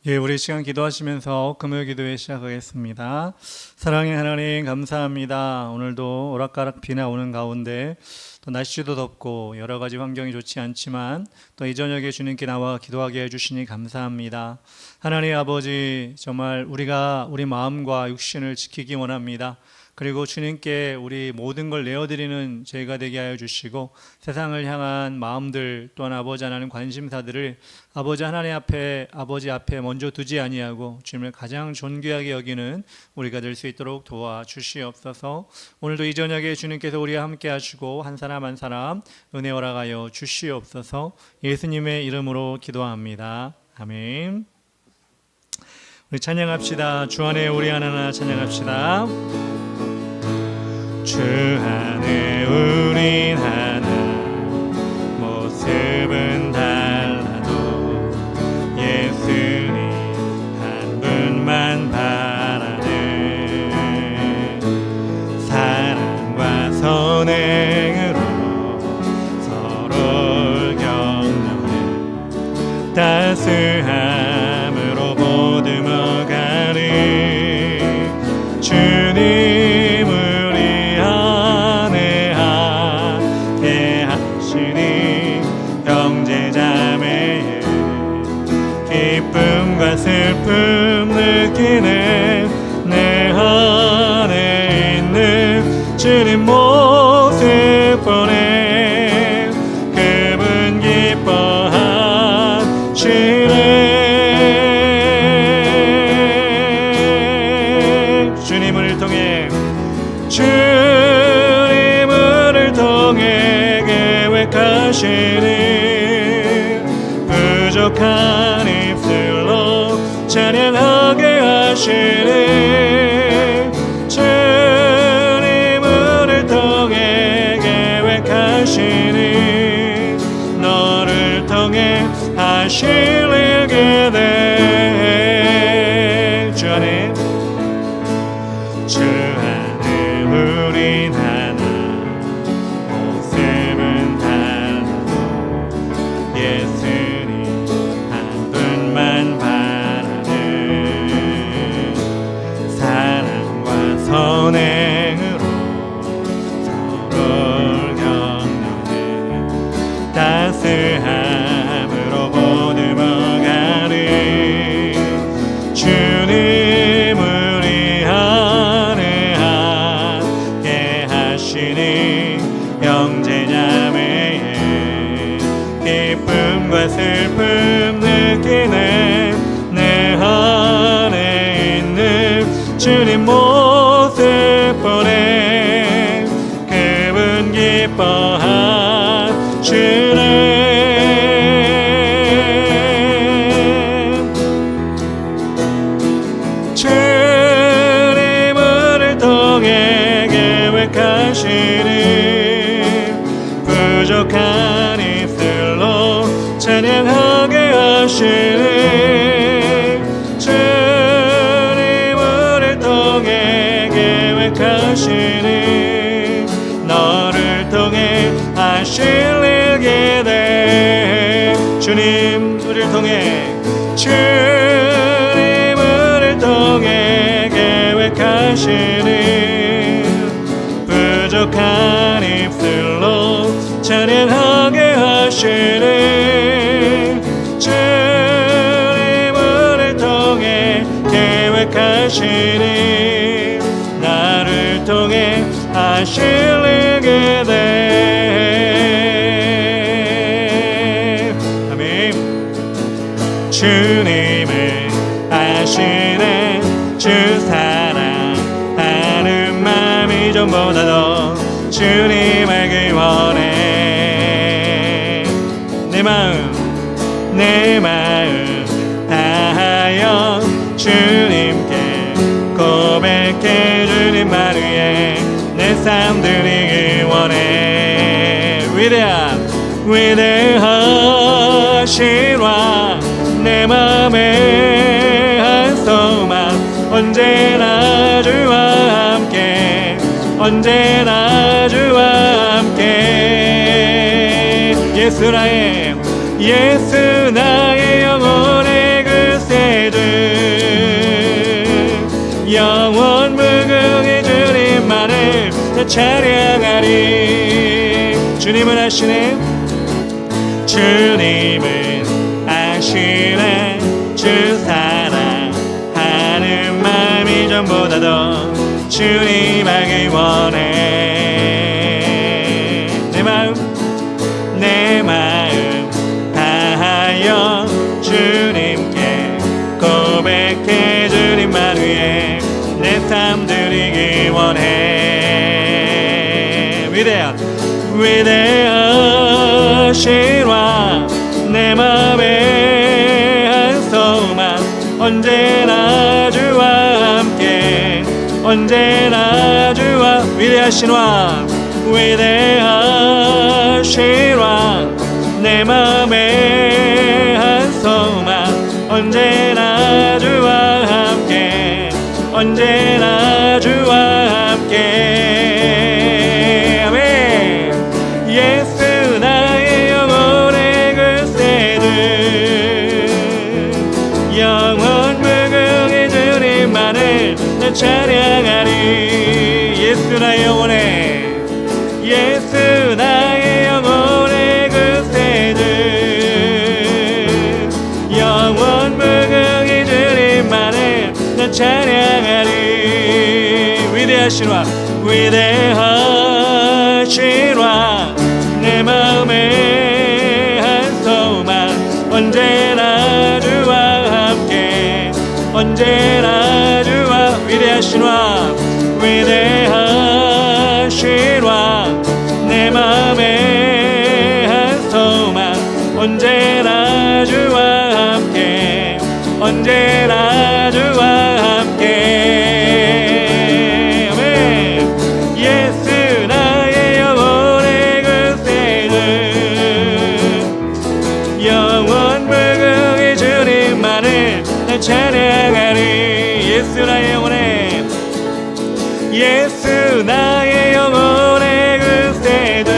예, 우리 시간 기도하시면서 금요 기도회 시작하겠습니다. 사랑의 하나님 감사합니다. 오늘도 오락가락 비나 오는 가운데 또 날씨도 덥고 여러 가지 환경이 좋지 않지만 또 이 저녁에 주님께 나와 기도하게 해주시니 감사합니다. 하나님 아버지, 정말 우리가 우리 마음과 육신을 지키기 원합니다. 그리고 주님께 우리 모든 걸 내어드리는 저희가 되게 하여 주시고, 세상을 향한 마음들 또한 아버지 하나님 관심사들을 아버지 하나님 앞에, 아버지 앞에 먼저 두지 아니하고 주님을 가장 존귀하게 여기는 우리가 될 수 있도록 도와주시옵소서. 오늘도 이 저녁에 주님께서 우리와 함께 하시고 한 사람 한 사람 은혜 허락하여 주시옵소서. 예수님의 이름으로 기도합니다. 아멘. 우리 찬양합시다. 주 안에 우리 하나나 찬양합시다. 주 안에 우린 하나, 모습은 달라도 예수님 한 분만 바라네. 사랑과 선행으로 서로를 격려해 따스함으로 보듬어가리. 주님 우리 안에 함께 하시니 형제자매의 기쁨과 슬픔 느끼네. 내 안에 있는 주님 모습 보내 그분 기뻐하시네. 주님을 통해 계획하시니 부족한 입술로 찬양하게 하시니. 주님을 통해 계획하시니 너를 통해 하실 일게 돼. 주 안에 우린 하나, 모습은 달라도 예수님 한 분만 바라네. 사랑과 선행으로 서로를 격려해 따스함으로 보듬어가리. 주님 우리 안에 함께 하시니 형제자매의 기쁨과 슬픔 느끼네. 내 안에 있는 주님 모습 보내 그분 기뻐하시네. 주님을 통해 계획하시니 부족한 입술로 찬양하게 하시니. 주님을 통해 계획하시니 너를 통해 하실 일게 돼. 주님 우리를 통해, 주님을 통해 계획하시니 부족한 입술로 찬양하게 하시니. 주님을 통해 계획하시니 나를 통해 하실 일게 돼. 아멘. 주님을 아시네. 주 사랑하는 마음이 전보다도 주님 알기 원해. 내 마음 다하여 주님께 고백해. 주님 말 위에 내 삶 드리기 원해. 위대하시라 내 맘에 한 소망. 언제나 주와 함께, 언제나 주와 함께. 예수 나의 영혼의 그 세주 나 찬양하리. 주님은 아시네. 주님은 아시네. 주 사랑하는 마음이 전보다 더 주님 하길 원해. 내 마음 다하여 주님께 고백해. 주님만 위해 내 삶 드리길 원해. 위대하신 왕, 내 맘에 한 소망, 언제나 주와 함께, 언제나 주와. 위대하신 왕, 위대하신 왕, 내 맘에 한 소망, 언제나 주와 함께, 언제나 주와 함께. 아멘. 예수 나의 영혼의 글쎄들, 영원 무궁의 주님만을 나 찬양하리. 예수 나의 영혼의, 예수 나의 영혼의 글쎄들, 영원 무궁의 주님만을 나 찬양하리. 위대하신 왕, 위대하신 왕, 내 마음에 한 소망, 언제나 주와 함께, 언제나 주와. 위대하신 왕, 위대하신 왕, 내 마음에 한 소망, 언제나 주와 함께, 언제나 주와 함께. 아멘. 예수 나의 영혼의 글쎄들, 영원 무궁의 주님만을 나 찬양하리. 예수 나의 영혼의, 예수 나의 영혼의 글쎄들,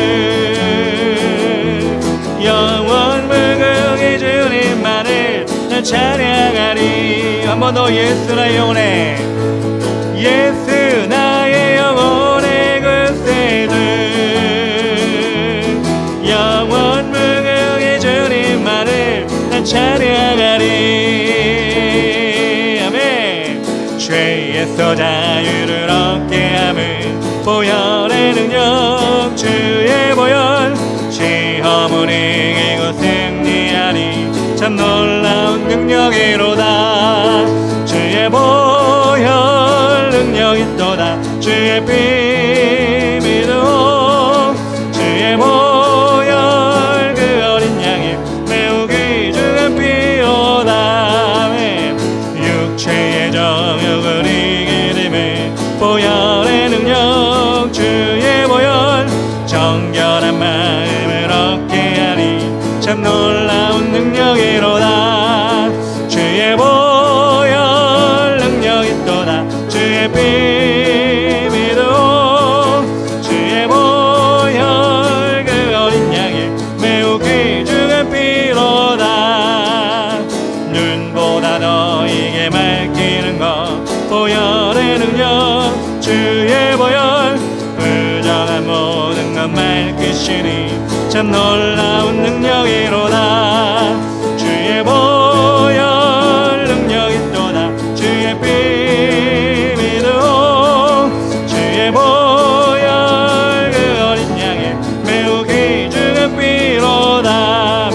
영원 무궁의 주님만을 나 찬양하리. 한 번 더. 예수 나의 영혼의, 예수 나의 영혼의 글쎄들, 영원 무궁의 주님만을 나 찬양하리. 아멘. 죄에서 자유를 얻게 함은 보혈의 능력, 주의 보혈. 시험을 이기고 승리하니 참 놀라운 능력이로다. 주의 보혈 능력 있도다. 주의 피 믿어. 주의 보혈 그 어린 양의 매우 귀중한 피로다. 육체의 정욕을 이기림에 보혈의 능력, 주의 보혈. 정결한 마음을 얻게 하니 참 놀라운 능력이로다. 주의 보혈 능력 있도다. 주의 피 믿어. 주의 보혈 그 어린 양의 매우 귀중한 피로다. 눈보다 너에게 밝히는 것, 보혈의 능력, 주의 보혈. 부정한 모든 것 밝히시니 참 놀라운 능력이로다. 주의 보혈 능력 있도다. 주의 피 믿어. 주의 보혈 그 어린 양의 매우 귀중한 피로다.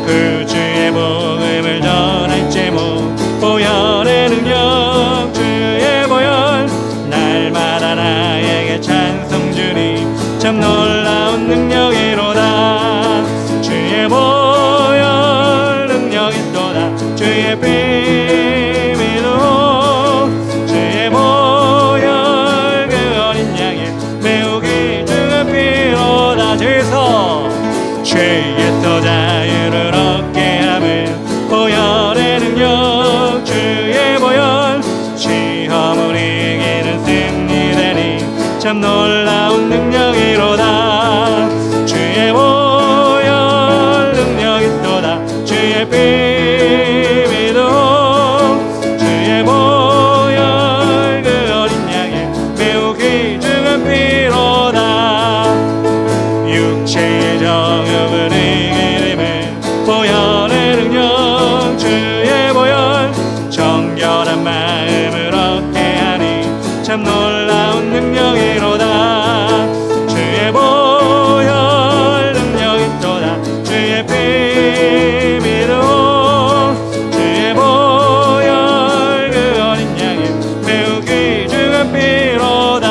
그 주의 복음을 전할 제목, 보혈의 능력, 주의 보혈. 날마다 나에게 찬송 주니 참 놀라운 능력이로다. 주의 보혈 능력 있도다. 주의 피 믿어. 주의 보혈 그 어린 양의 매우 귀중한 피로다. 죄에서 자유를 얻게 함은 보혈의 능력, 주의 보혈. 시험을 이기는 승리되니 참 놀라운 능력이로다. 주의 보혈 능력 있도다. 주의 피 믿어. 주의 보혈 그 어린 양의 매우 귀중한 피 간절한 마음을 얻게 하니 참 놀라운 능력이로다. 주의 보혈 능력이 있도다. 주의 피 믿어 주의 보혈 그 어린 양의 매우 귀중한 피로다.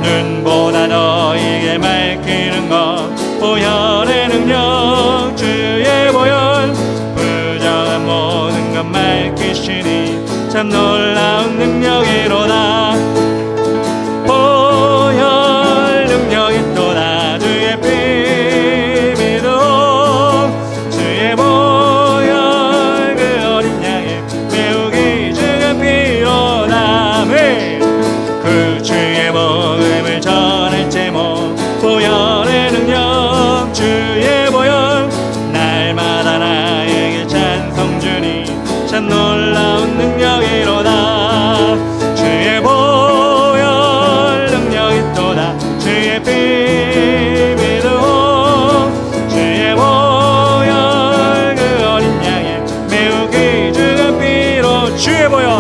눈보다 너에게 밝히는 것 보혈의 능력. 주의 보혈 부정한 모든 것 밝히시니 참 놀라운 능력이로다. 보혈 능력이 있도다. 주의 피 믿어 주의 보혈 그 어린 양의 매우 귀중한 피로다. 그 주의 복음을 전할 제목 보혈의 능력. 주의 보혈 날마다 나에게 찬송 주니 참 놀라운 능력이로다. 주의 보혈 능력이 있도다. 주의 피 믿어 주의 보혈 그 어린 양의 매우 귀중한 피로. 주의 보혈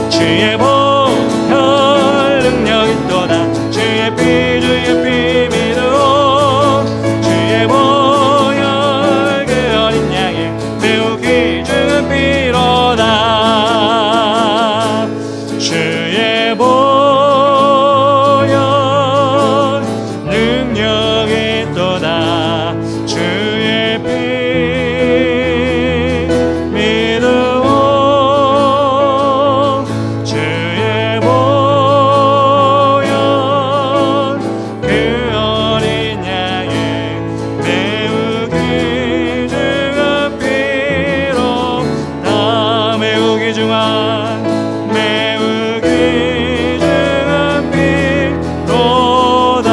주의 보혈 능력이 있도다. 주의 피 믿어 주의 보혈 그 어린 양의 매우 귀중한 피로다. 주의 보혈 능력이 있도다. 주의 피 믿어 주의 보혈 그 어린 양의 매우 귀중한 피로다. 매우 귀중한 피로다.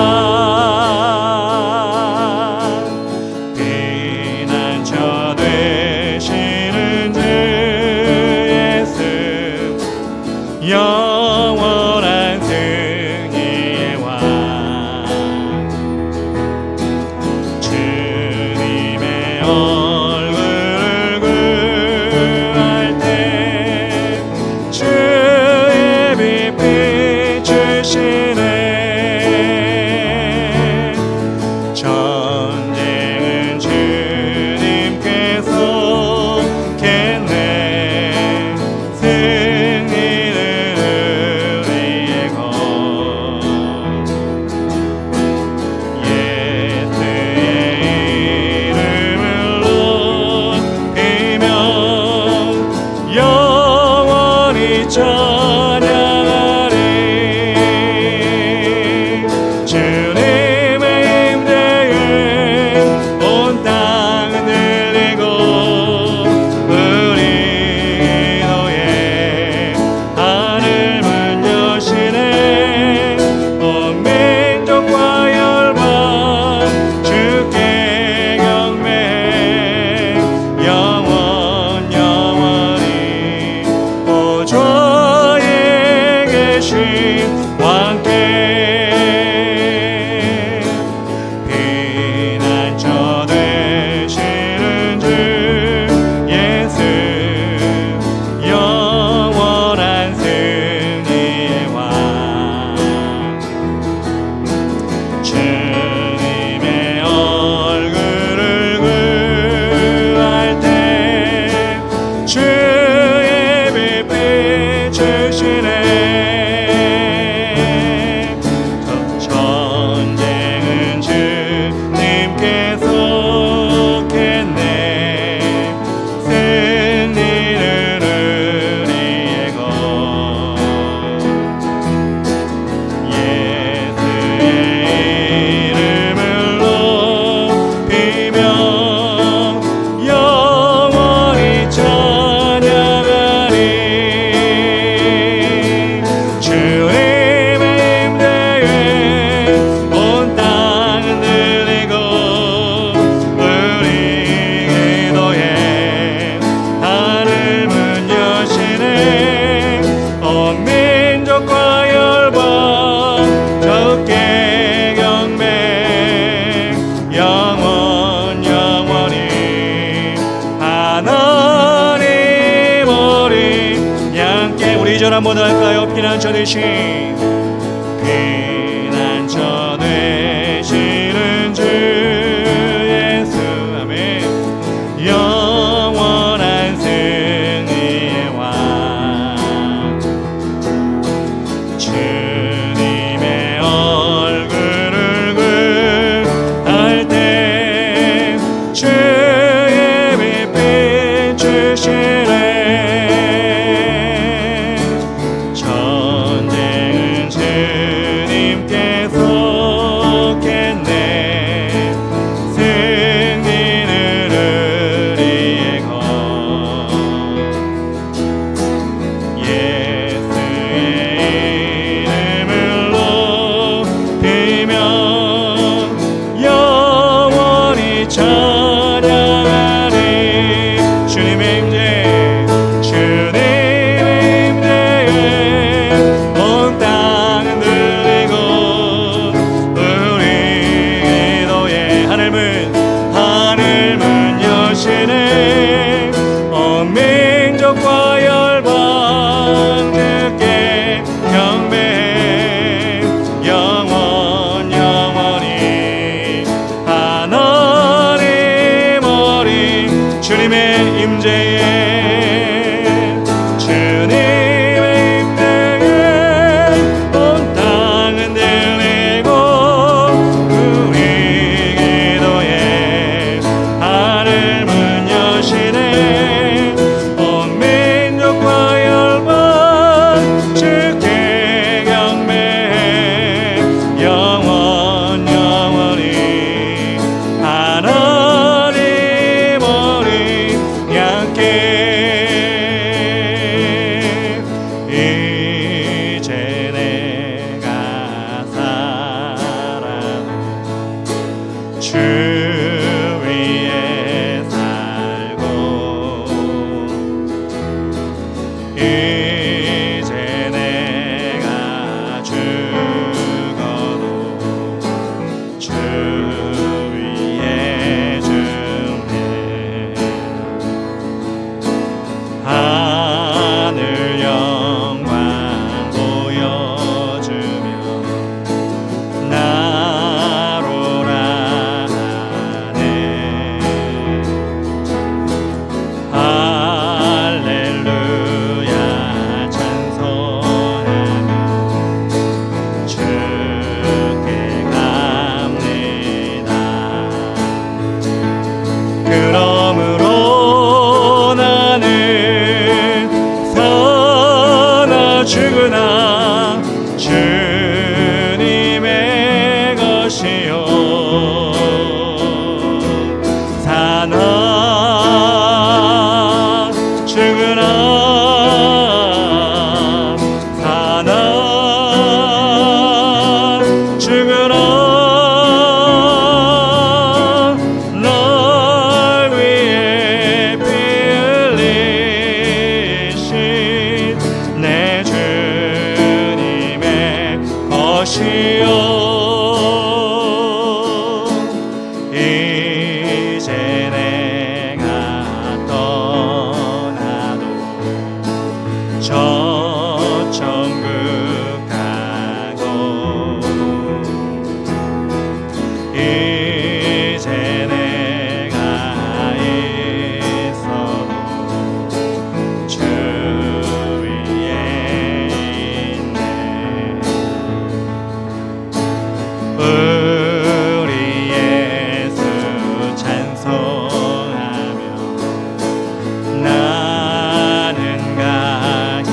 피난처 되시는 주 예수 영원한 승리의 왕. 주님의 얼굴을 구할 때 주의 빛 비추시네. 전쟁은 주님께서 겠네. 승리는 우리의 것. 예수의 이름을 높이며 영원히 찬양하리. 주님의 임재에 온 땅 흔들리고 우리 기도에 하늘 문 여시네. 온 민족과 열방 주께 경배해. 영원히 보좌에 계신 왕께 피난처 되시는 주 예수 영원한 승리의 왕. 주님의 얼굴을 구할 때 주의 빛 비추시네. 전쟁은 주님께서 겠네. 승리는 우리의 것. 예수의 이름을 높이며 영원히 찬양 2절 한번 할까요? 피난처 되신 피난처 되시는 주 예수 아멘. 영원한 승리의 왕 주님의 얼굴을 구할 때 주의 빛 비추시네. 전쟁은 주님께 속했네. 승리는 우리의 것. 예수의 이름을 높이며 영원히 찬양하리. 주님의 임재 온 땅은 들리고 우리 기도에 하늘문 여시네. 온 민족과 열방 주께 경배해. 영원히 하나님 어린 주님의 임재에 온 땅은 들리고 우리 기도에 하늘문 여시네. 온 민족과 열방 주께 경배해. 영원히 하나님 어린 양께 이제 내가 살아도 주 위에 살고 이제 내가 죽어도 주 위에 주네. 하늘 영광 보여주며 나로라 하네. 할렐루야 찬송하며 주께 갑니다. 그러므로 나는 사나 죽으나 주님의 것이요. 사나 죽으나 사나 죽으나 날 위해 피 흘리신 내 주님의 것이요. 이제 내가 떠나도 저 천국 가고 이제 내가 있어도 주 위에 있네. 우리 예수 찬송하며 나는 가게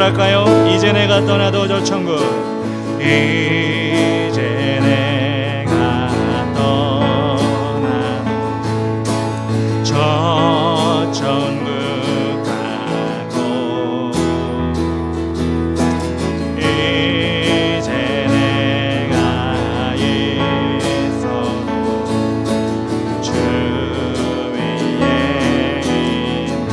고백할까요? 이제 내가 떠나도 저 천국, 이제 내가 떠나도 저 천국 가고, 이제 내가 있어도 주 위에 있네.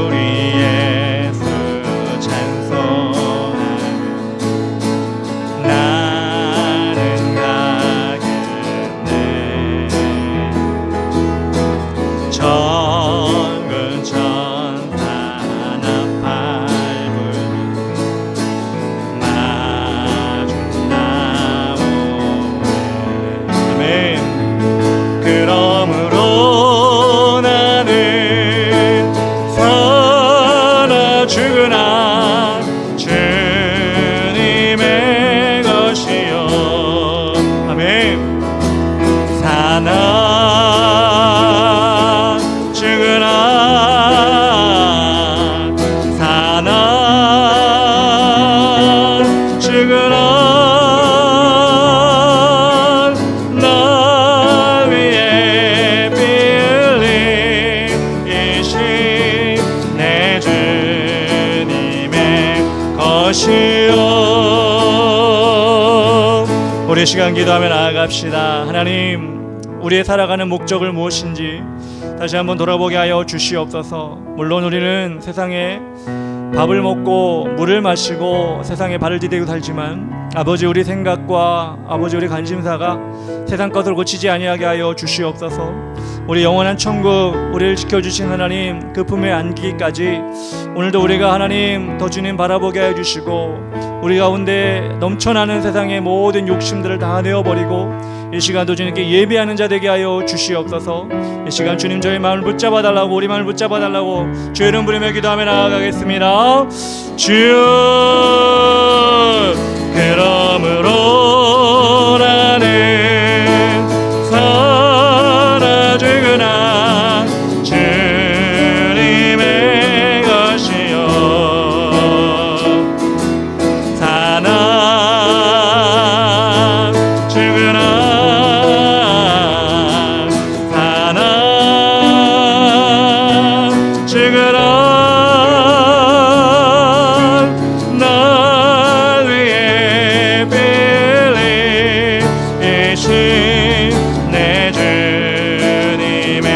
우리 예수 찬송하며 나는 가겠네. 천군 천사 나팔 불며 마중 나오네. 아멘. 그러므로 나는 살아 죽으나 주님의 것이요. 아멘. 사나 죽으나 사나 죽으나 날 위해 피 흘리신 내 주님의 것이요. 우리 시간 기도하며 나아갑시다. 하나님, 우리의 살아가는 목적을 무엇인지 다시 한번 돌아보게 하여 주시옵소서. 물론 우리는 세상에 밥을 먹고 물을 마시고 세상에 발을 디디고 살지만 아버지, 우리 생각과 아버지 우리 관심사가 세상 것을 고치지 아니하게 하여 주시옵소서. 우리 영원한 천국, 우리를 지켜주신 하나님 그 품에 안기기까지 오늘도 우리가 하나님 더 주님 바라보게 하여 주시고, 우리 가운데 넘쳐나는 세상의 모든 욕심들을 다 내어버리고 이 시간도 주님께 예배하는 자 되게 하여 주시옵소서. 이 시간 주님 저희 마음을 붙잡아 달라고, 우리 마음을 붙잡아 달라고 주의 이름 부르며 기도하며 나아가겠습니다. 주여, 그러므로 나는 살아 죽으나 주님의 것이요. 사나 죽으나 사나 죽으나 날 위해 피 흘리신 내 주님의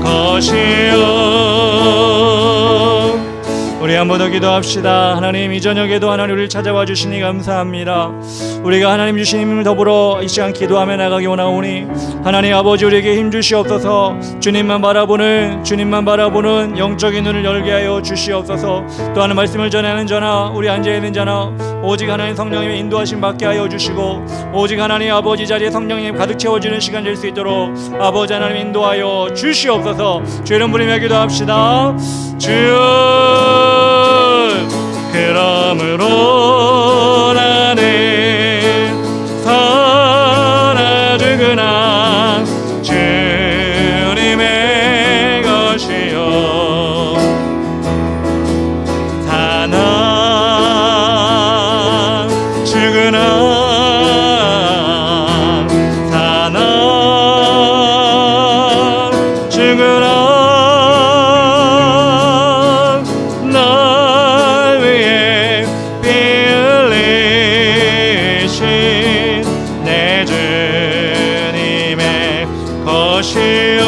것이요. 우리 한 번 더 기도합시다. 하나님, 이 저녁에도 하나님 우리를 찾아와 주시니 감사합니다. 우리가 하나님 주신 힘을 더불어 이 시간 기도하며 나가기 원하오니 하나님 아버지, 우리에게 힘 주시옵소서. 주님만 바라보는 영적인 눈을 열게 하여 주시옵소서. 또 하는 말씀을 전하는 자나 우리 앉아있는 자나 오직 하나님 성령님의 인도하심 받게 하여 주시고, 오직 하나님 아버지 자리에 성령님 가득 채워주는 시간 될 수 있도록 아버지 하나님 인도하여 주시옵소서. 주 이름 부르며 기도합시다. 주여, 그러므로 나는 살아 죽으나 주님의 것이요. 사나 죽으나 사나 죽으나 날 위해 피 흘리신 내 주님의 것이요.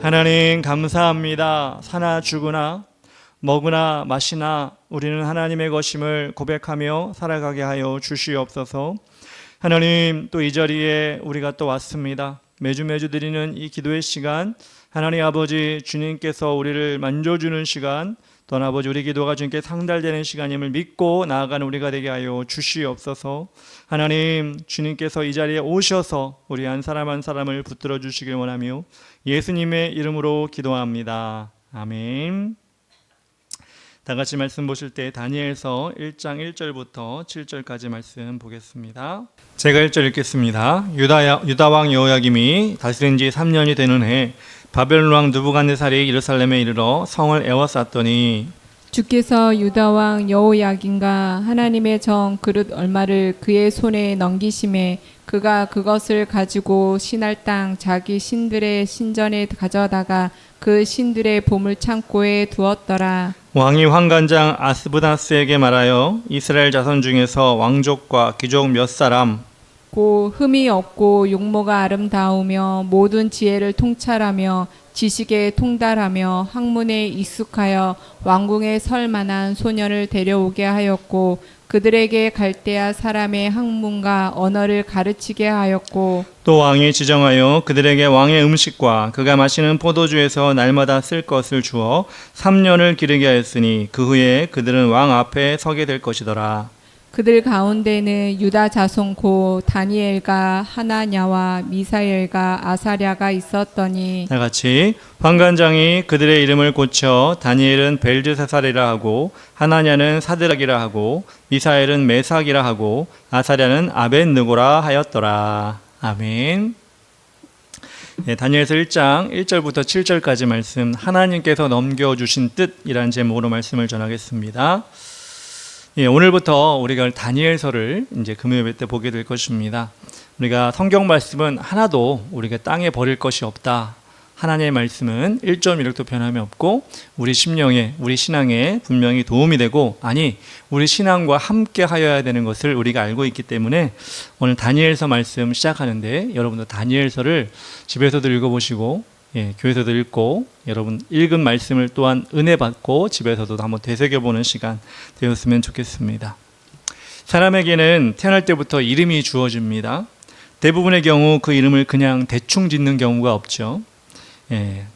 하나님 감사합니다. 사나 죽으나 먹으나 마시나 우리는 하나님의 것임을 고백하며 살아가게 하여 주시옵소서. 하나님, 또 이 자리에 우리가 또 왔습니다. 매주 드리는 이 기도의 시간, 하나님 아버지 주님께서 우리를 만져주는 시간, 또한 아버지 우리 기도가 주님께 상달되는 시간임을 믿고 나아가는 우리가 되게 하여 주시옵소서. 하나님, 주님께서 이 자리에 오셔서 우리 한 사람 한 사람을 붙들어 주시길 원하며 예수님의 이름으로 기도합니다. 아멘. 다 같이 말씀 보실 때 다니엘서 1장 1절부터 7절까지 말씀 보겠습니다. 제가 1절 읽겠습니다. 유다 왕 여호야김이 다스린 지 3년이 되는 해 바벨론 왕 느부갓네살이 예루살렘에 이르러 성을 에워쌌더니 주께서 유다 왕 여호야긴과 하나님의 정 그릇 얼마를 그의 손에 넘기심에 그가 그것을 가지고 신할 땅 자기 신들의 신전에 가져다가 그 신들의 보물 창고에 두었더라. 왕이 환관장 아스부다스에게 말하여 이스라엘 자손 중에서 왕족과 귀족 몇 사람 고 흠이 없고 용모가 아름다우며 모든 지혜를 통찰하며 지식에 통달하며 학문에 익숙하여 왕궁에 설 만한 소년을 데려오게 하였고 그들에게 갈대아 사람의 학문과 언어를 가르치게 하였고 또 왕이 지정하여 그들에게 왕의 음식과 그가 마시는 포도주에서 날마다 쓸 것을 주어 3년을 기르게 하였으니 그 후에 그들은 왕 앞에 서게 될 것이더라. 그들 가운데는 유다 자손 고 다니엘과 하나냐와 미사엘과 아사랴가 있었더니 다 같이 환관장이 그들의 이름을 고쳐 다니엘은 벨드사살이라 하고 하나냐는 사드락이라 하고 미사엘은 메삭이라 하고 아사랴는 아벳느고라 하였더라. 아멘. 네, 다니엘서 1장 1절부터 7절까지 말씀, 하나님께서 넘겨주신 뜻이라는 제목으로 말씀을 전하겠습니다. 예, 오늘부터 우리가 다니엘서를 이제 금요일 때 보게 될 것입니다. 우리가 성경 말씀은 하나도 우리가 땅에 버릴 것이 없다. 하나님의 말씀은 1.1도 변함이 없고 우리 심령에, 우리 신앙에 분명히 도움이 되고, 아니 우리 신앙과 함께 하여야 되는 것을 우리가 알고 있기 때문에 오늘 다니엘서 말씀 시작하는데 여러분도 다니엘서를 집에서도 읽어보시고 교회에서도 읽고 여러분 읽은 말씀을 또한 은혜 받고 집에서도 한번 되새겨보는 시간 되었으면 좋겠습니다. 사람에게는 태어날 때부터 이름이 주어집니다. 대부분의 경우 그 이름을 그냥 대충 짓는 경우가 없죠.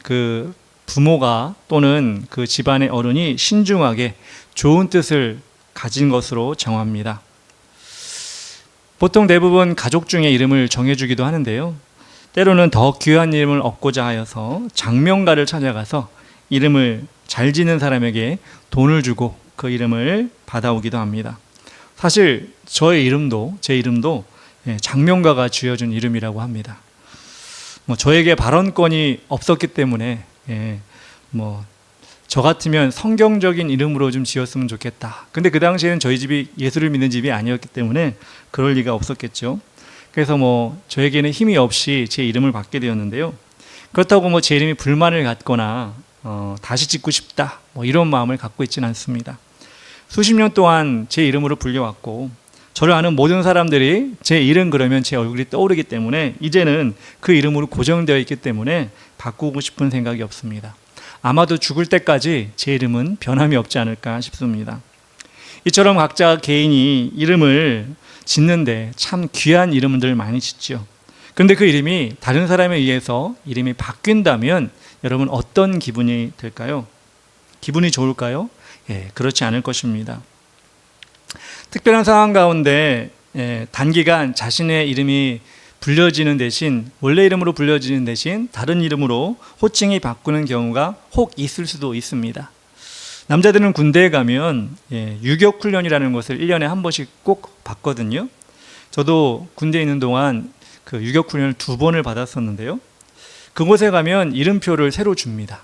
그 부모가 또는 그 집안의 어른이 신중하게 좋은 뜻을 가진 것으로 정합니다. 보통 대부분 가족 중에 이름을 정해주기도 하는데요. 때로는 더 귀한 이름을 얻고자 하여서 장명가를 찾아가서 이름을 잘 짓는 사람에게 돈을 주고 그 이름을 받아오기도 합니다. 사실 제 이름도 장명가가 지어준 이름이라고 합니다. 저에게 발언권이 없었기 때문에 저 같으면 성경적인 이름으로 좀 지었으면 좋겠다. 근데 그 당시에는 저희 집이 예수를 믿는 집이 아니었기 때문에 그럴 리가 없었겠죠. 그래서 저에게는 힘이 없이 제 이름을 받게 되었는데요. 그렇다고 제 이름이 불만을 갖거나 다시 짓고 싶다 이런 마음을 갖고 있지는 않습니다. 수십 년 동안 제 이름으로 불려왔고 저를 아는 모든 사람들이 제 이름 그러면 제 얼굴이 떠오르기 때문에 이제는 그 이름으로 고정되어 있기 때문에 바꾸고 싶은 생각이 없습니다. 아마도 죽을 때까지 제 이름은 변함이 없지 않을까 싶습니다. 이처럼 각자 개인이 이름을 짓는데 참 귀한 이름들 많이 짓죠. 그런데 그 이름이 다른 사람에 의해서 이름이 바뀐다면 여러분 어떤 기분이 들까요? 기분이 좋을까요? 그렇지 않을 것입니다. 특별한 상황 가운데 단기간 자신의 이름이 불려지는 대신 원래 이름으로 불려지는 대신 다른 이름으로 호칭이 바꾸는 경우가 혹 있을 수도 있습니다. 남자들은 군대에 가면 유격훈련이라는 것을 1년에 한 번씩 꼭 받거든요. 저도 군대에 있는 동안 그 유격훈련을 2번을 받았었는데요. 그곳에 가면 이름표를 새로 줍니다.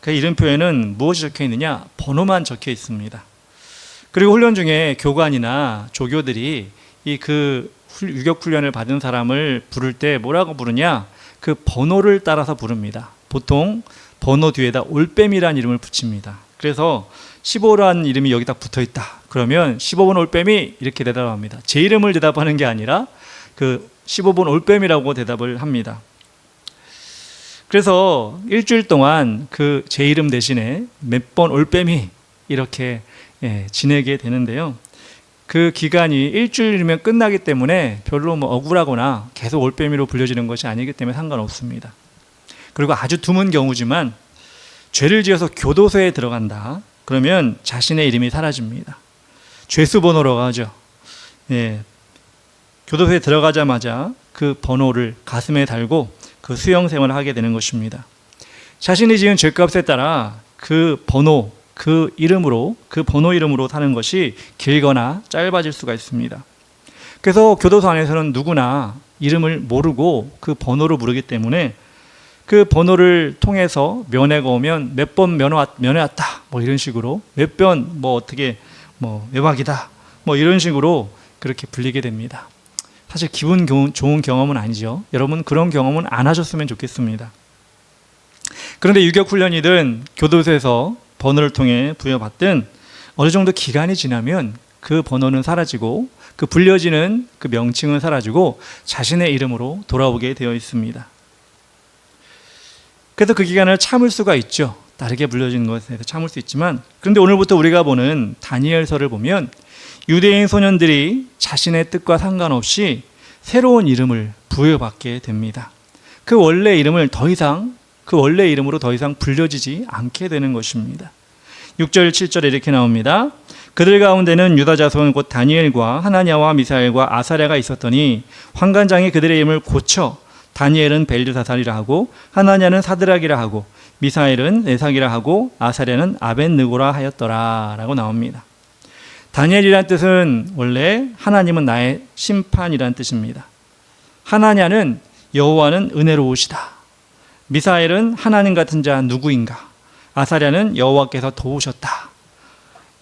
그 이름표에는 무엇이 적혀 있느냐? 번호만 적혀 있습니다. 그리고 훈련 중에 교관이나 조교들이 그 유격훈련을 받은 사람을 부를 때 뭐라고 부르냐? 그 번호를 따라서 부릅니다. 보통 번호 뒤에다 올빼미라는 이름을 붙입니다. 그래서 15라는 이름이 여기 딱 붙어 있다. 그러면 15번 올빼미 이렇게 대답합니다. 제 이름을 대답하는 게 아니라 그 15번 올빼미라고 대답을 합니다. 그래서 일주일 동안 그 제 이름 대신에 몇 번 올빼미 이렇게 지내게 되는데요. 그 기간이 일주일이면 끝나기 때문에 별로 억울하거나 계속 올빼미로 불려지는 것이 아니기 때문에 상관없습니다. 그리고 아주 드문 경우지만 죄를 지어서 교도소에 들어간다. 그러면 자신의 이름이 사라집니다. 죄수 번호라고 하죠. 교도소에 들어가자마자 그 번호를 가슴에 달고 그 수용 생활을 하게 되는 것입니다. 자신이 지은 죄값에 따라 그 번호, 그 이름으로, 그 번호 이름으로 사는 것이 길거나 짧아질 수가 있습니다. 그래서 교도소 안에서는 누구나 이름을 모르고 그 번호를 부르기 때문에 그 번호를 통해서 면회가 오면 몇 번 면회 왔다 뭐 이런 식으로, 몇 번 뭐 어떻게 뭐 외박이다 뭐 이런 식으로 그렇게 불리게 됩니다. 사실 기분 좋은 경험은 아니죠. 여러분 그런 경험은 안 하셨으면 좋겠습니다. 그런데 유격훈련이든 교도소에서 번호를 통해 부여받든 어느 정도 기간이 지나면 그 번호는 사라지고 그 불려지는 그 명칭은 사라지고 자신의 이름으로 돌아오게 되어 있습니다. 그래서 그 기간을 참을 수가 있죠. 다르게 불려지는 것에 대해서 참을 수 있지만, 그런데 오늘부터 우리가 보는 다니엘서를 보면 유대인 소년들이 자신의 뜻과 상관없이 새로운 이름을 부여받게 됩니다. 그 원래 이름으로 더 이상 불려지지 않게 되는 것입니다. 6절 7절에 이렇게 나옵니다. 그들 가운데는 유다 자손 곧 다니엘과 하나냐와 미사엘과 아사랴가 있었더니 환관장이 그들의 이름을 고쳐 다니엘은 벨드사살이라 하고 하나냐는 사드락이라 하고 미사엘은 메삭이라 하고 아사랴는 아벳느고라 하였더라 라고 나옵니다. 다니엘이라는 뜻은 원래 하나님은 나의 심판이라는 뜻입니다. 하나냐는 여호와는 은혜로우시다. 미사엘은 하나님 같은 자 누구인가. 아사랴는 여호와께서 도우셨다.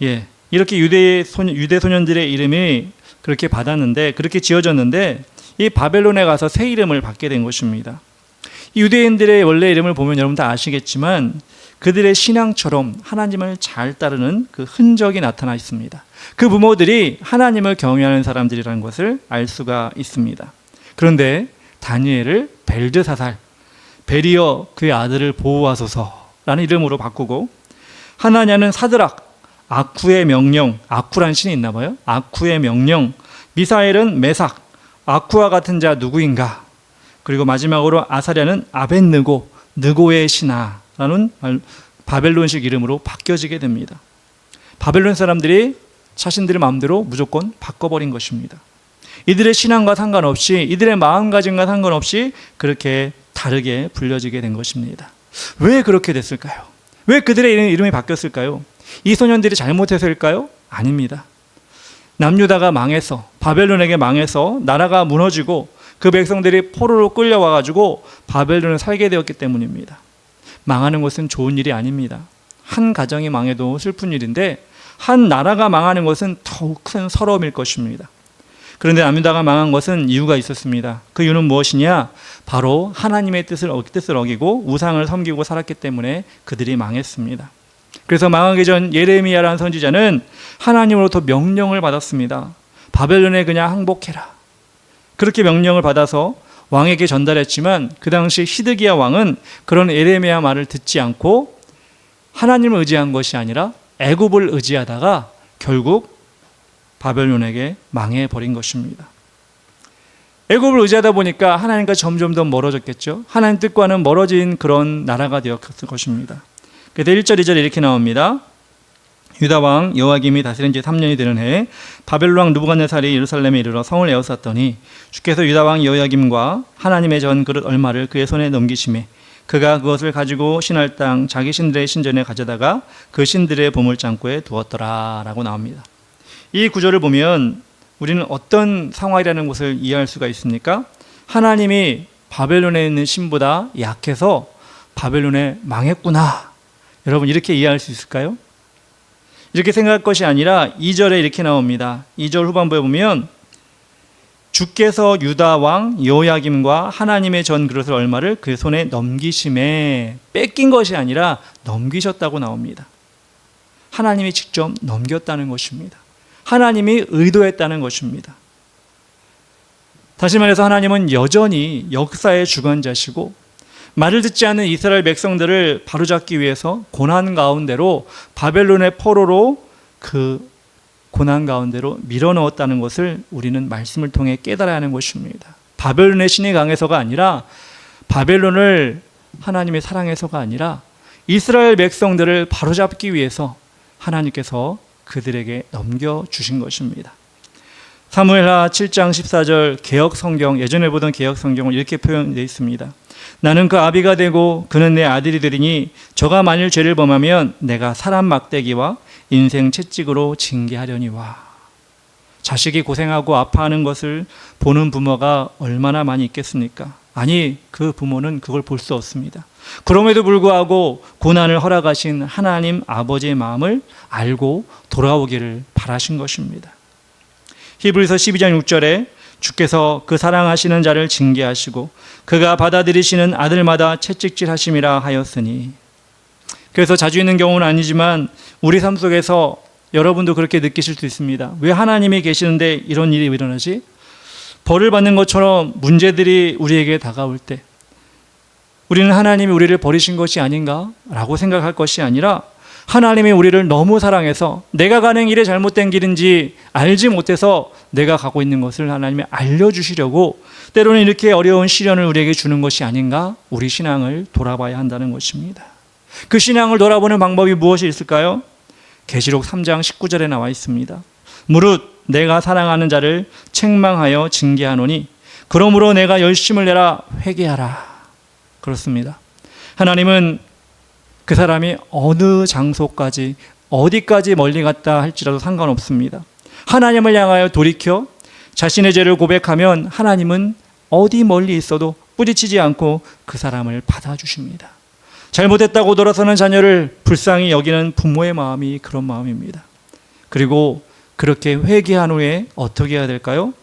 예, 이렇게 유대 소년들의 이름이 그렇게 받았는데, 그렇게 지어졌는데 이 바벨론에 가서 새 이름을 받게 된 것입니다. 유대인들의 원래 이름을 보면 여러분 다 아시겠지만 그들의 신앙처럼 하나님을 잘 따르는 그 흔적이 나타나 있습니다. 그 부모들이 하나님을 경외하는 사람들이라는 것을 알 수가 있습니다. 그런데 다니엘을 벨드사살, 베리어 그의 아들을 보호하소서라는 이름으로 바꾸고, 하나냐는 사드락, 아쿠의 명령, 아쿠란 신이 있나 봐요. 아쿠의 명령, 미사엘은 메삭, 아쿠와 같은 자 누구인가. 그리고 마지막으로 아사랴는 아벳느고, 느고의 신하라는 바벨론식 이름으로 바뀌어지게 됩니다. 바벨론 사람들이 자신들의 마음대로 무조건 바꿔버린 것입니다. 이들의 신앙과 상관없이, 이들의 마음가짐과 상관없이 그렇게 다르게 불려지게 된 것입니다. 왜 그렇게 됐을까요? 왜 그들의 이름이 바뀌었을까요? 이 소년들이 잘못해서일까요? 아닙니다. 남유다가 망해서, 바벨론에게 망해서 나라가 무너지고 그 백성들이 포로로 끌려와가지고 바벨론을 살게 되었기 때문입니다. 망하는 것은 좋은 일이 아닙니다. 한 가정이 망해도 슬픈 일인데 한 나라가 망하는 것은 더욱 큰 서러움일 것입니다. 그런데 남유다가 망한 것은 이유가 있었습니다. 그 이유는 무엇이냐? 바로 하나님의 뜻을 어기고 우상을 섬기고 살았기 때문에 그들이 망했습니다. 그래서 망하기 전 예레미야라는 선지자는 하나님으로부터 명령을 받았습니다. 바벨론에 그냥 항복해라. 그렇게 명령을 받아서 왕에게 전달했지만 그 당시 시드기야 왕은 그런 예레미야 말을 듣지 않고 하나님을 의지한 것이 아니라 애굽을 의지하다가 결국 바벨론에게 망해버린 것입니다. 애굽을 의지하다 보니까 하나님과 점점 더 멀어졌겠죠. 하나님 뜻과는 멀어진 그런 나라가 되었을 것입니다. 그래서 1절 2절에 이렇게 나옵니다. 유다 왕 여호야김이 다스린 지 3년이 되는 해에 바벨론 왕 느부갓네살이 예루살렘에 이르러 성을 에워쌌더니 주께서 유다 왕 여호야김과 하나님의 전 그릇 얼마를 그의 손에 넘기시매 그가 그것을 가지고 신할 땅 자기 신들의 신전에 가져다가 그 신들의 보물창고에 두었더라 라고 나옵니다. 이 구절을 보면 우리는 어떤 상황이라는 것을 이해할 수가 있습니까? 하나님이 바벨론에 있는 신보다 약해서 바벨론에 망했구나. 여러분 이렇게 이해할 수 있을까요? 이렇게 생각할 것이 아니라 2절에 이렇게 나옵니다. 2절 후반부에 보면 주께서 유다 왕 여호야김과 하나님의 전 그릇을 얼마를 그 손에 넘기심에, 뺏긴 것이 아니라 넘기셨다고 나옵니다. 하나님이 직접 넘겼다는 것입니다. 하나님이 의도했다는 것입니다. 다시 말해서 하나님은 여전히 역사의 주관자시고 말을 듣지 않는 이스라엘 백성들을 바로잡기 위해서 고난 가운데로 바벨론의 포로로 그 고난 가운데로 밀어넣었다는 것을 우리는 말씀을 통해 깨달아야 하는 것입니다. 바벨론의 신이 강해서가 아니라, 바벨론을 하나님의 사랑해서가 아니라 이스라엘 백성들을 바로잡기 위해서 하나님께서 그들에게 넘겨주신 것입니다. 사무엘하 7장 14절 개혁 성경, 예전에 보던 개혁 성경을 이렇게 표현되어 있습니다. 나는 그 아비가 되고 그는 내 아들이 되리니 저가 만일 죄를 범하면 내가 사람 막대기와 인생 채찍으로 징계하려니와. 자식이 고생하고 아파하는 것을 보는 부모가 얼마나 많이 있겠습니까? 아니, 그 부모는 그걸 볼 수 없습니다. 그럼에도 불구하고 고난을 허락하신 하나님 아버지의 마음을 알고 돌아오기를 바라신 것입니다. 히브리서 12장 6절에 주께서 그 사랑하시는 자를 징계하시고 그가 받아들이시는 아들마다 채찍질하심이라 하였으니. 그래서 자주 있는 경우는 아니지만 우리 삶 속에서 여러분도 그렇게 느끼실 수 있습니다. 왜 하나님이 계시는데 이런 일이 일어나지? 벌을 받는 것처럼 문제들이 우리에게 다가올 때 우리는 하나님이 우리를 버리신 것이 아닌가? 라고 생각할 것이 아니라 하나님이 우리를 너무 사랑해서 내가 가는 길이 잘못된 길인지 알지 못해서 내가 가고 있는 것을 하나님이 알려주시려고 때로는 이렇게 어려운 시련을 우리에게 주는 것이 아닌가? 우리 신앙을 돌아봐야 한다는 것입니다. 그 신앙을 돌아보는 방법이 무엇이 있을까요? 계시록 3장 19절에 나와 있습니다. 무릇 내가 사랑하는 자를 책망하여 징계하노니 그러므로 내가 열심을 내라 회개하라. 그렇습니다. 하나님은 그 사람이 어느 장소까지 어디까지 멀리 갔다 할지라도 상관없습니다. 하나님을 향하여 돌이켜 자신의 죄를 고백하면 하나님은 어디 멀리 있어도 뿌리치지 않고 그 사람을 받아주십니다. 잘못했다고 돌아서는 자녀를 불쌍히 여기는 부모의 마음이 그런 마음입니다. 그리고 그렇게 회개한 후에 어떻게 해야 될까요?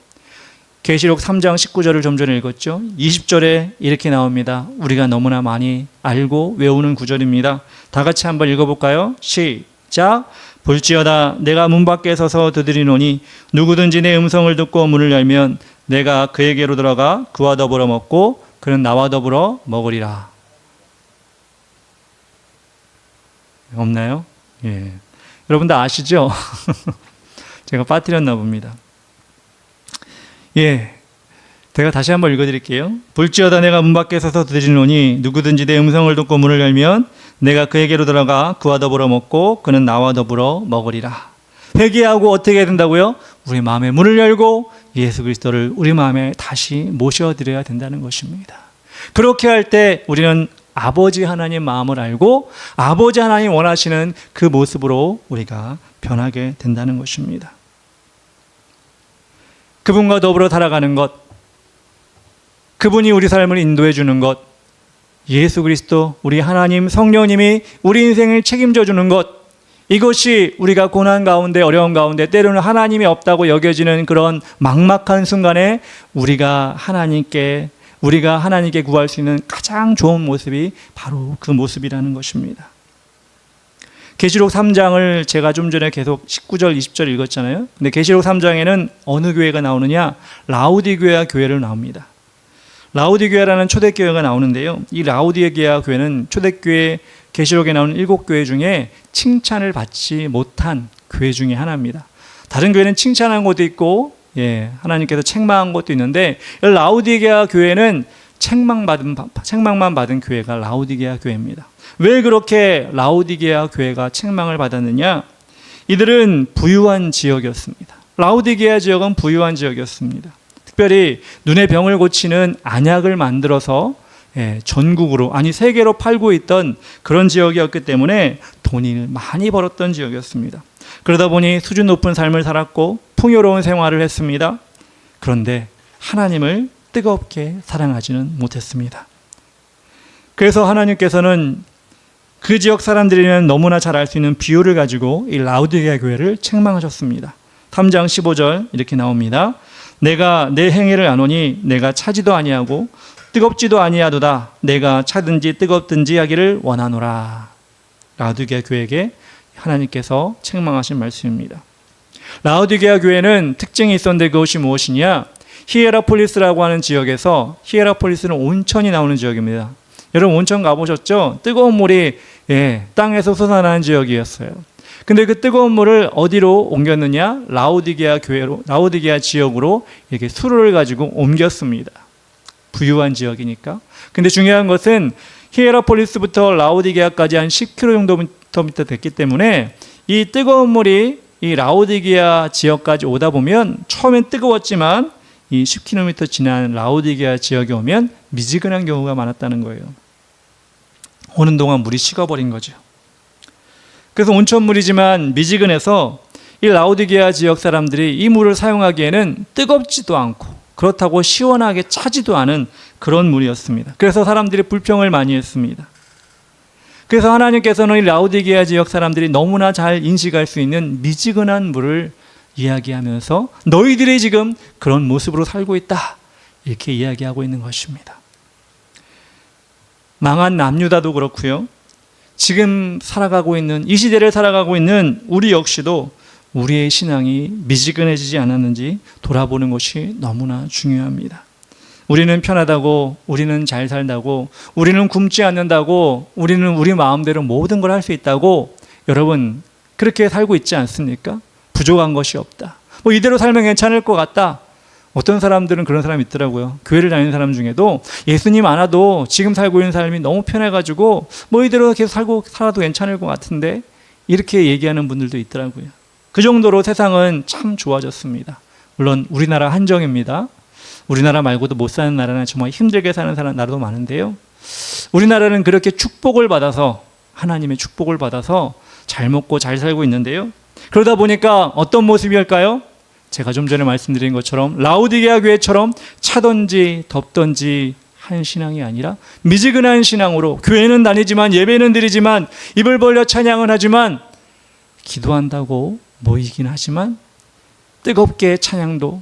계시록 3장 19절을 좀 전에 읽었죠. 20절에 이렇게 나옵니다. 우리가 너무나 많이 알고 외우는 구절입니다. 다 같이 한번 읽어볼까요? 시작. 볼지어다 내가 문 밖에 서서 두드리노니 누구든지 내 음성을 듣고 문을 열면 내가 그에게로 들어가 그와 더불어 먹고 그는 나와 더불어 먹으리라. 없나요? 예. 여러분 다 아시죠? 제가 빠뜨렸나 봅니다. 예. 제가 다시 한번 읽어드릴게요. 볼지어다 내가 문 밖에 서서 두드리노니 누구든지 내 음성을 듣고 문을 열면 내가 그에게로 들어가 그와 더불어 먹고 그는 나와 더불어 먹으리라. 회개하고 어떻게 해야 된다고요? 우리 마음의 문을 열고 예수 그리스도를 우리 마음에 다시 모셔드려야 된다는 것입니다. 그렇게 할 때 우리는 아버지 하나님 마음을 알고 아버지 하나님 원하시는 그 모습으로 우리가 변하게 된다는 것입니다. 그분과 더불어 살아가는 것, 그분이 우리 삶을 인도해 주는 것, 예수 그리스도 우리 하나님 성령님이 우리 인생을 책임져 주는 것, 이것이 우리가 고난 가운데 어려운 가운데 때로는 하나님이 없다고 여겨지는 그런 막막한 순간에 우리가 하나님께 구할 수 있는 가장 좋은 모습이 바로 그 모습이라는 것입니다. 계시록 3장을 제가 좀 전에 계속 19절, 20절 읽었잖아요. 근데 계시록 3장에는 어느 교회가 나오느냐? 라우디게아 교회를 나옵니다. 라우디게아라는 초대교회가 나오는데요. 이 라우디게아 교회는 초대교회 계시록에 나오는 7교회 중에 칭찬을 받지 못한 교회 중에 하나입니다. 다른 교회는 칭찬한 것도 있고 하나님께서 책망한 것도 있는데 라우디게아 교회는 책망만 받은 교회가 라우디게아 교회입니다. 왜 그렇게 라우디게아 교회가 책망을 받았느냐? 이들은 부유한 지역이었습니다. 라우디게아 지역은 부유한 지역이었습니다. 특별히 눈의 병을 고치는 안약을 만들어서 전국으로 아니 세계로 팔고 있던 그런 지역이었기 때문에 돈을 많이 벌었던 지역이었습니다. 그러다 보니 수준 높은 삶을 살았고 풍요로운 생활을 했습니다. 그런데 하나님을 뜨겁게 사랑하지는 못했습니다. 그래서 하나님께서는 그 지역 사람들이면 너무나 잘 알 수 있는 비유를 가지고 이 라우디게아 교회를 책망하셨습니다. 3장 15절 이렇게 나옵니다. 내가 내 행위를 아노니 내가 차지도 아니하고 뜨겁지도 아니하도다. 내가 차든지 뜨겁든지 하기를 원하노라. 라우디게아 교회에게 하나님께서 책망하신 말씀입니다. 라우디게아 교회는 특징이 있었는데 그것이 무엇이냐? 히에라폴리스라고 하는 지역에서 히에라폴리스는 온천이 나오는 지역입니다. 여러분 온천 가보셨죠? 뜨거운 물이 땅에서 솟아나는 지역이었어요. 근데 그 뜨거운 물을 어디로 옮겼느냐? 라우디게아 지역으로 이렇게 수로를 가지고 옮겼습니다. 부유한 지역이니까. 근데 중요한 것은 히에라폴리스부터 라우디게아까지 한 10km 정도 됐기 때문에 이 뜨거운 물이 이 라우디게아 지역까지 오다 보면 처음엔 뜨거웠지만 이 10km 지난 라우디게아 지역에 오면 미지근한 경우가 많았다는 거예요. 오는 동안 물이 식어버린 거죠. 그래서 온천물이지만 미지근해서 이 라오디게아 지역 사람들이 이 물을 사용하기에는 뜨겁지도 않고 그렇다고 시원하게 차지도 않은 그런 물이었습니다. 그래서 사람들이 불평을 많이 했습니다. 그래서 하나님께서는 이 라오디게아 지역 사람들이 너무나 잘 인식할 수 있는 미지근한 물을 이야기하면서 너희들이 지금 그런 모습으로 살고 있다, 이렇게 이야기하고 있는 것입니다. 망한 남유다도 그렇고요. 지금 살아가고 있는 이 시대를 살아가고 있는 우리 역시도 우리의 신앙이 미지근해지지 않았는지 돌아보는 것이 너무나 중요합니다. 우리는 편하다고, 우리는 잘 살다고, 우리는 굶지 않는다고, 우리는 우리 마음대로 모든 걸 할 수 있다고, 여러분 그렇게 살고 있지 않습니까? 부족한 것이 없다. 뭐 이대로 살면 괜찮을 것 같다. 어떤 사람들은 그런 사람이 있더라고요. 교회를 다니는 사람 중에도 예수님 안 와도 지금 살고 있는 삶이 너무 편해가지고 뭐 이대로 계속 살아도 괜찮을 것 같은데, 이렇게 얘기하는 분들도 있더라고요. 그 정도로 세상은 참 좋아졌습니다. 물론 우리나라 한정입니다. 우리나라 말고도 못 사는 나라는 정말 힘들게 사는 나라도 많은데요. 우리나라는 그렇게 축복을 받아서, 하나님의 축복을 받아서 잘 먹고 잘 살고 있는데요. 그러다 보니까 어떤 모습일까요? 제가 좀 전에 말씀드린 것처럼 라오디게아 교회처럼 차든지 덥든지 한 신앙이 아니라 미지근한 신앙으로, 교회는 다니지만 예배는 드리지만 입을 벌려 찬양은 하지만, 기도한다고 모이긴 하지만 뜨겁게 찬양도,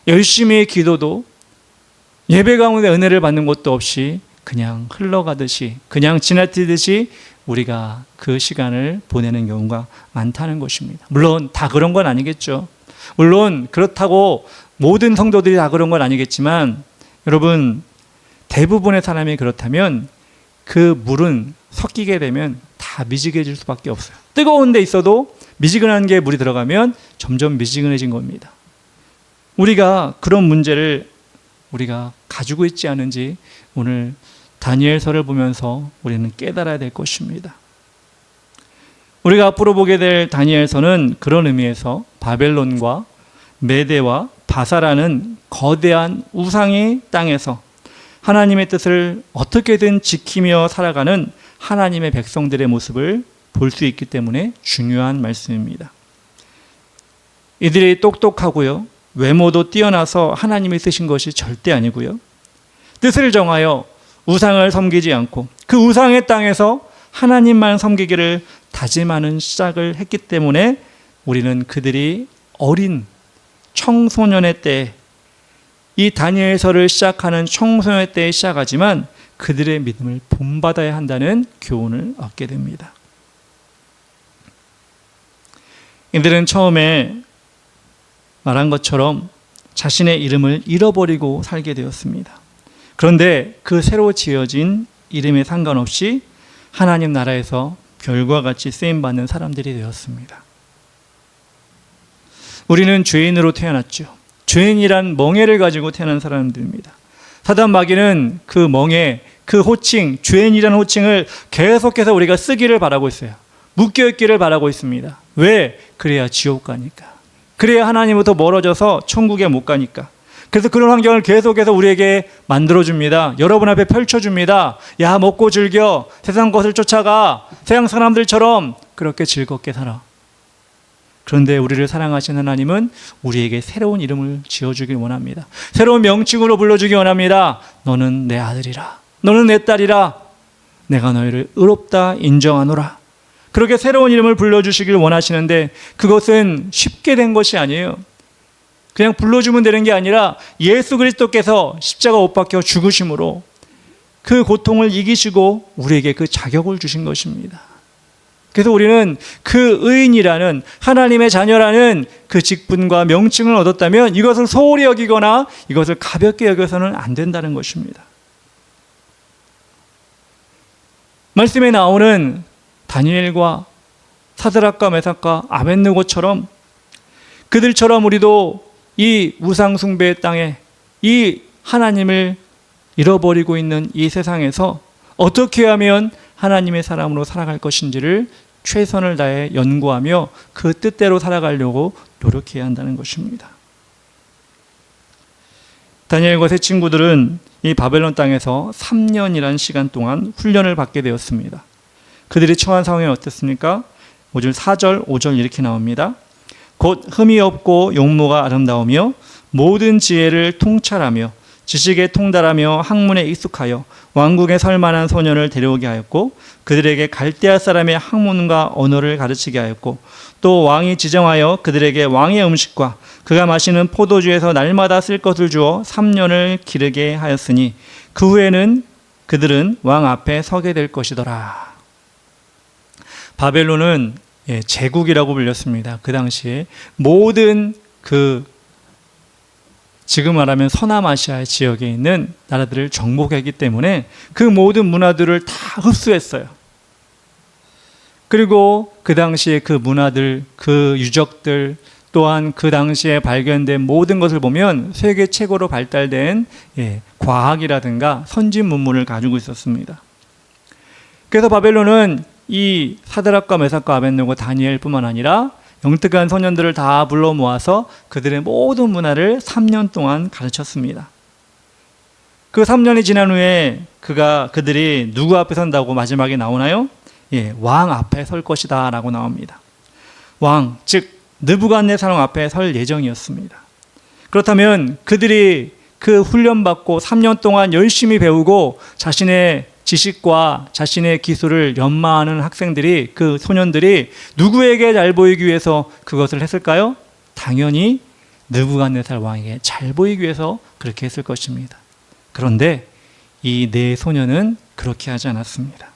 열심히 기도도, 예배 가운데 은혜를 받는 것도 없이 그냥 흘러가듯이, 그냥 지나치듯이 우리가 그 시간을 보내는 경우가 많다는 것입니다. 물론 다 그런 건 아니겠죠. 물론 그렇다고 모든 성도들이 다 그런 건 아니겠지만, 여러분 대부분의 사람이 그렇다면 그 물은 섞이게 되면 다 미지근해질 수밖에 없어요. 뜨거운 데 있어도 미지근한 게 물이 들어가면 점점 미지근해진 겁니다. 우리가 그런 문제를 우리가 가지고 있지 않은지 오늘 다니엘서를 보면서 우리는 깨달아야 될 것입니다. 우리가 앞으로 보게 될 다니엘서는 그런 의미에서 바벨론과 메대와 바사라는 거대한 우상의 땅에서 하나님의 뜻을 어떻게든 지키며 살아가는 하나님의 백성들의 모습을 볼 수 있기 때문에 중요한 말씀입니다. 이들이 똑똑하고요, 외모도 뛰어나서 하나님이 쓰신 것이 절대 아니고요, 뜻을 정하여 우상을 섬기지 않고 그 우상의 땅에서 하나님만 섬기기를 다짐하는 시작을 했기 때문에 우리는 그들이 어린 청소년의 때, 이 다니엘서를 시작하는 청소년의 때에 시작하지만 그들의 믿음을 본받아야 한다는 교훈을 얻게 됩니다. 이들은 처음에 말한 것처럼 자신의 이름을 잃어버리고 살게 되었습니다. 그런데 그 새로 지어진 이름에 상관없이 하나님 나라에서 별과 같이 쓰임받는 사람들이 되었습니다. 우리는 죄인으로 태어났죠. 죄인이란 멍에를 가지고 태어난 사람들입니다. 사단 마귀는 그 멍에, 그 호칭, 죄인이라는 호칭을 계속해서 우리가 쓰기를 바라고 있어요. 묶여있기를 바라고 있습니다. 왜? 그래야 지옥 가니까. 그래야 하나님부터 멀어져서 천국에 못 가니까. 그래서 그런 환경을 계속해서 우리에게 만들어줍니다. 여러분 앞에 펼쳐줍니다. 야, 먹고 즐겨. 세상 것을 쫓아가. 세상 사람들처럼 그렇게 즐겁게 살아. 그런데 우리를 사랑하신 하나님은 우리에게 새로운 이름을 지어주길 원합니다. 새로운 명칭으로 불러주기 원합니다. 너는 내 아들이라. 너는 내 딸이라. 내가 너희를 의롭다 인정하노라. 그렇게 새로운 이름을 불러주시길 원하시는데 그것은 쉽게 된 것이 아니에요. 그냥 불러주면 되는 게 아니라 예수 그리스도께서 십자가 못 박혀 죽으심으로 그 고통을 이기시고 우리에게 그 자격을 주신 것입니다. 그래서 우리는 그 의인이라는, 하나님의 자녀라는 그 직분과 명칭을 얻었다면 이것을 소홀히 여기거나 이것을 가볍게 여겨서는 안 된다는 것입니다. 말씀에 나오는 다니엘과 사드락과 메삭과 아벳느고처럼 그들처럼 우리도 이 우상 숭배의 땅에, 이 하나님을 잃어버리고 있는 이 세상에서 어떻게 하면 하나님의 사람으로 살아갈 것인지를 최선을 다해 연구하며 그 뜻대로 살아가려고 노력해야 한다는 것입니다. 다니엘과 세 친구들은 이 바벨론 땅에서 3년이라는 시간 동안 훈련을 받게 되었습니다. 그들이 처한 상황이 어땠습니까? 4절, 5절 이렇게 나옵니다. 곧 흠이 없고 용모가 아름다우며 모든 지혜를 통찰하며 지식에 통달하며 학문에 익숙하여 왕국에 설 만한 소년을 데려오게 하였고 그들에게 갈대아 사람의 학문과 언어를 가르치게 하였고 또 왕이 지정하여 그들에게 왕의 음식과 그가 마시는 포도주에서 날마다 쓸 것을 주어 3년을 기르게 하였으니 그 후에는 그들은 왕 앞에 서게 될 것이더라. 바벨론은 제국이라고 불렸습니다. 그 당시에 모든 지금 말하면 서남아시아 지역에 있는 나라들을 정복했기 때문에 그 모든 문화들을 다 흡수했어요. 그리고 그 당시에 그 문화들, 그 유적들, 또한 그 당시에 발견된 모든 것을 보면 세계 최고로 발달된 과학이라든가 선진 문물을 가지고 있었습니다. 그래서 바벨론은 이 사드락과 메삭과 아벳느고 다니엘뿐만 아니라 영특한 소년들을 다 불러 모아서 그들의 모든 문화를 3년 동안 가르쳤습니다. 그 3년이 지난 후에 그들이 누구 앞에 선다고 마지막에 나오나요? 왕 앞에 설 것이다 라고 나옵니다. 왕, 즉 느부갓네살 앞에 설 예정이었습니다. 그렇다면 그들이 그 훈련받고 3년 동안 열심히 배우고 자신의 지식과 자신의 기술을 연마하는 학생들이, 그 소년들이 누구에게 잘 보이기 위해서 그것을 했을까요? 당연히 느부갓네살 왕에게 잘 보이기 위해서 그렇게 했을 것입니다. 그런데 이 네 소년은 그렇게 하지 않았습니다.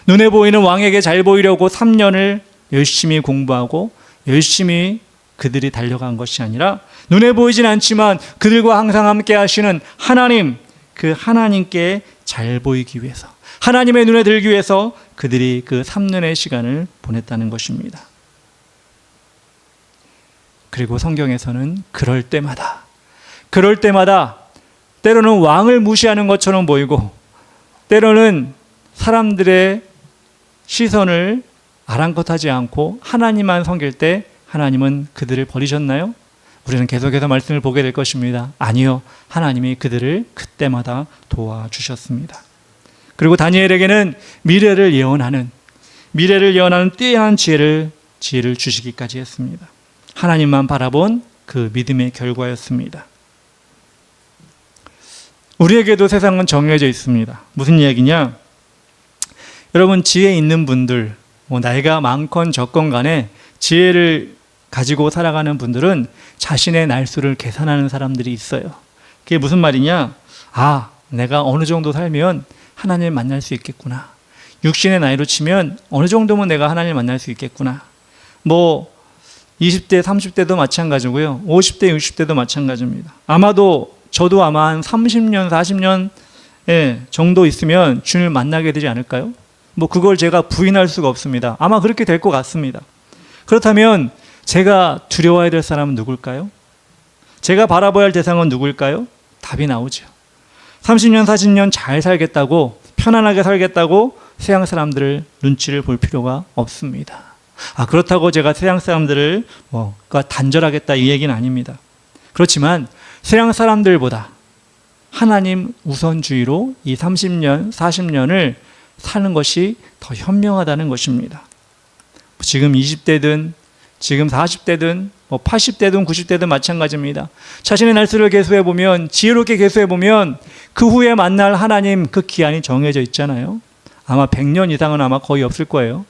눈에 보이는 왕에게 잘 보이려고 3년을 열심히 공부하고 열심히 그들이 달려간 것이 아니라 눈에 보이진 않지만 그들과 항상 함께 하시는 하나님, 그 하나님께 잘 보이기 위해서, 하나님의 눈에 들기 위해서 그들이 그 3년의 시간을 보냈다는 것입니다. 그리고 성경에서는 그럴 때마다 때로는 왕을 무시하는 것처럼 보이고 때로는 사람들의 시선을 아랑곳하지 않고 하나님만 섬길 때 하나님은 그들을 버리셨나요? 우리는 계속해서 말씀을 보게 될 것입니다. 아니요, 하나님이 그들을 그때마다 도와주셨습니다. 그리고 다니엘에게는 미래를 예언하는 뛰어난 지혜를 주시기까지 했습니다. 하나님만 바라본 그 믿음의 결과였습니다. 우리에게도 세상은 정해져 있습니다. 무슨 이야기냐? 여러분, 지혜 있는 분들, 나이가 많건 적건 간에 지혜를 가지고 살아가는 분들은 자신의 날수를 계산하는 사람들이 있어요. 그게 무슨 말이냐? 내가 어느 정도 살면 하나님을 만날 수 있겠구나. 육신의 나이로 치면 어느 정도면 내가 하나님을 만날 수 있겠구나. 20대, 30대도 마찬가지고요. 50대, 60대도 마찬가지입니다. 저도 아마 한 30년, 40년 정도 있으면 주님을 만나게 되지 않을까요? 그걸 제가 부인할 수가 없습니다. 아마 그렇게 될 것 같습니다. 그렇다면 제가 두려워해야 될 사람은 누굴까요? 제가 바라봐야 할 대상은 누굴까요? 답이 나오죠. 30년, 40년 잘 살겠다고, 편안하게 살겠다고 세상 사람들을 눈치를 볼 필요가 없습니다. 그렇다고 제가 세상 사람들을 단절하겠다 이 얘기는 아닙니다. 그렇지만 세상 사람들보다 하나님 우선주의로 이 30년, 40년을 사는 것이 더 현명하다는 것입니다. 지금 20대든 지금 40대든 80대든 90대든 마찬가지입니다. 자신의 날수를 계수해보면, 지혜롭게 계수해보면 그 후에 만날 하나님, 그 기한이 정해져 있잖아요. 아마 100년 이상은 아마 거의 없을 거예요.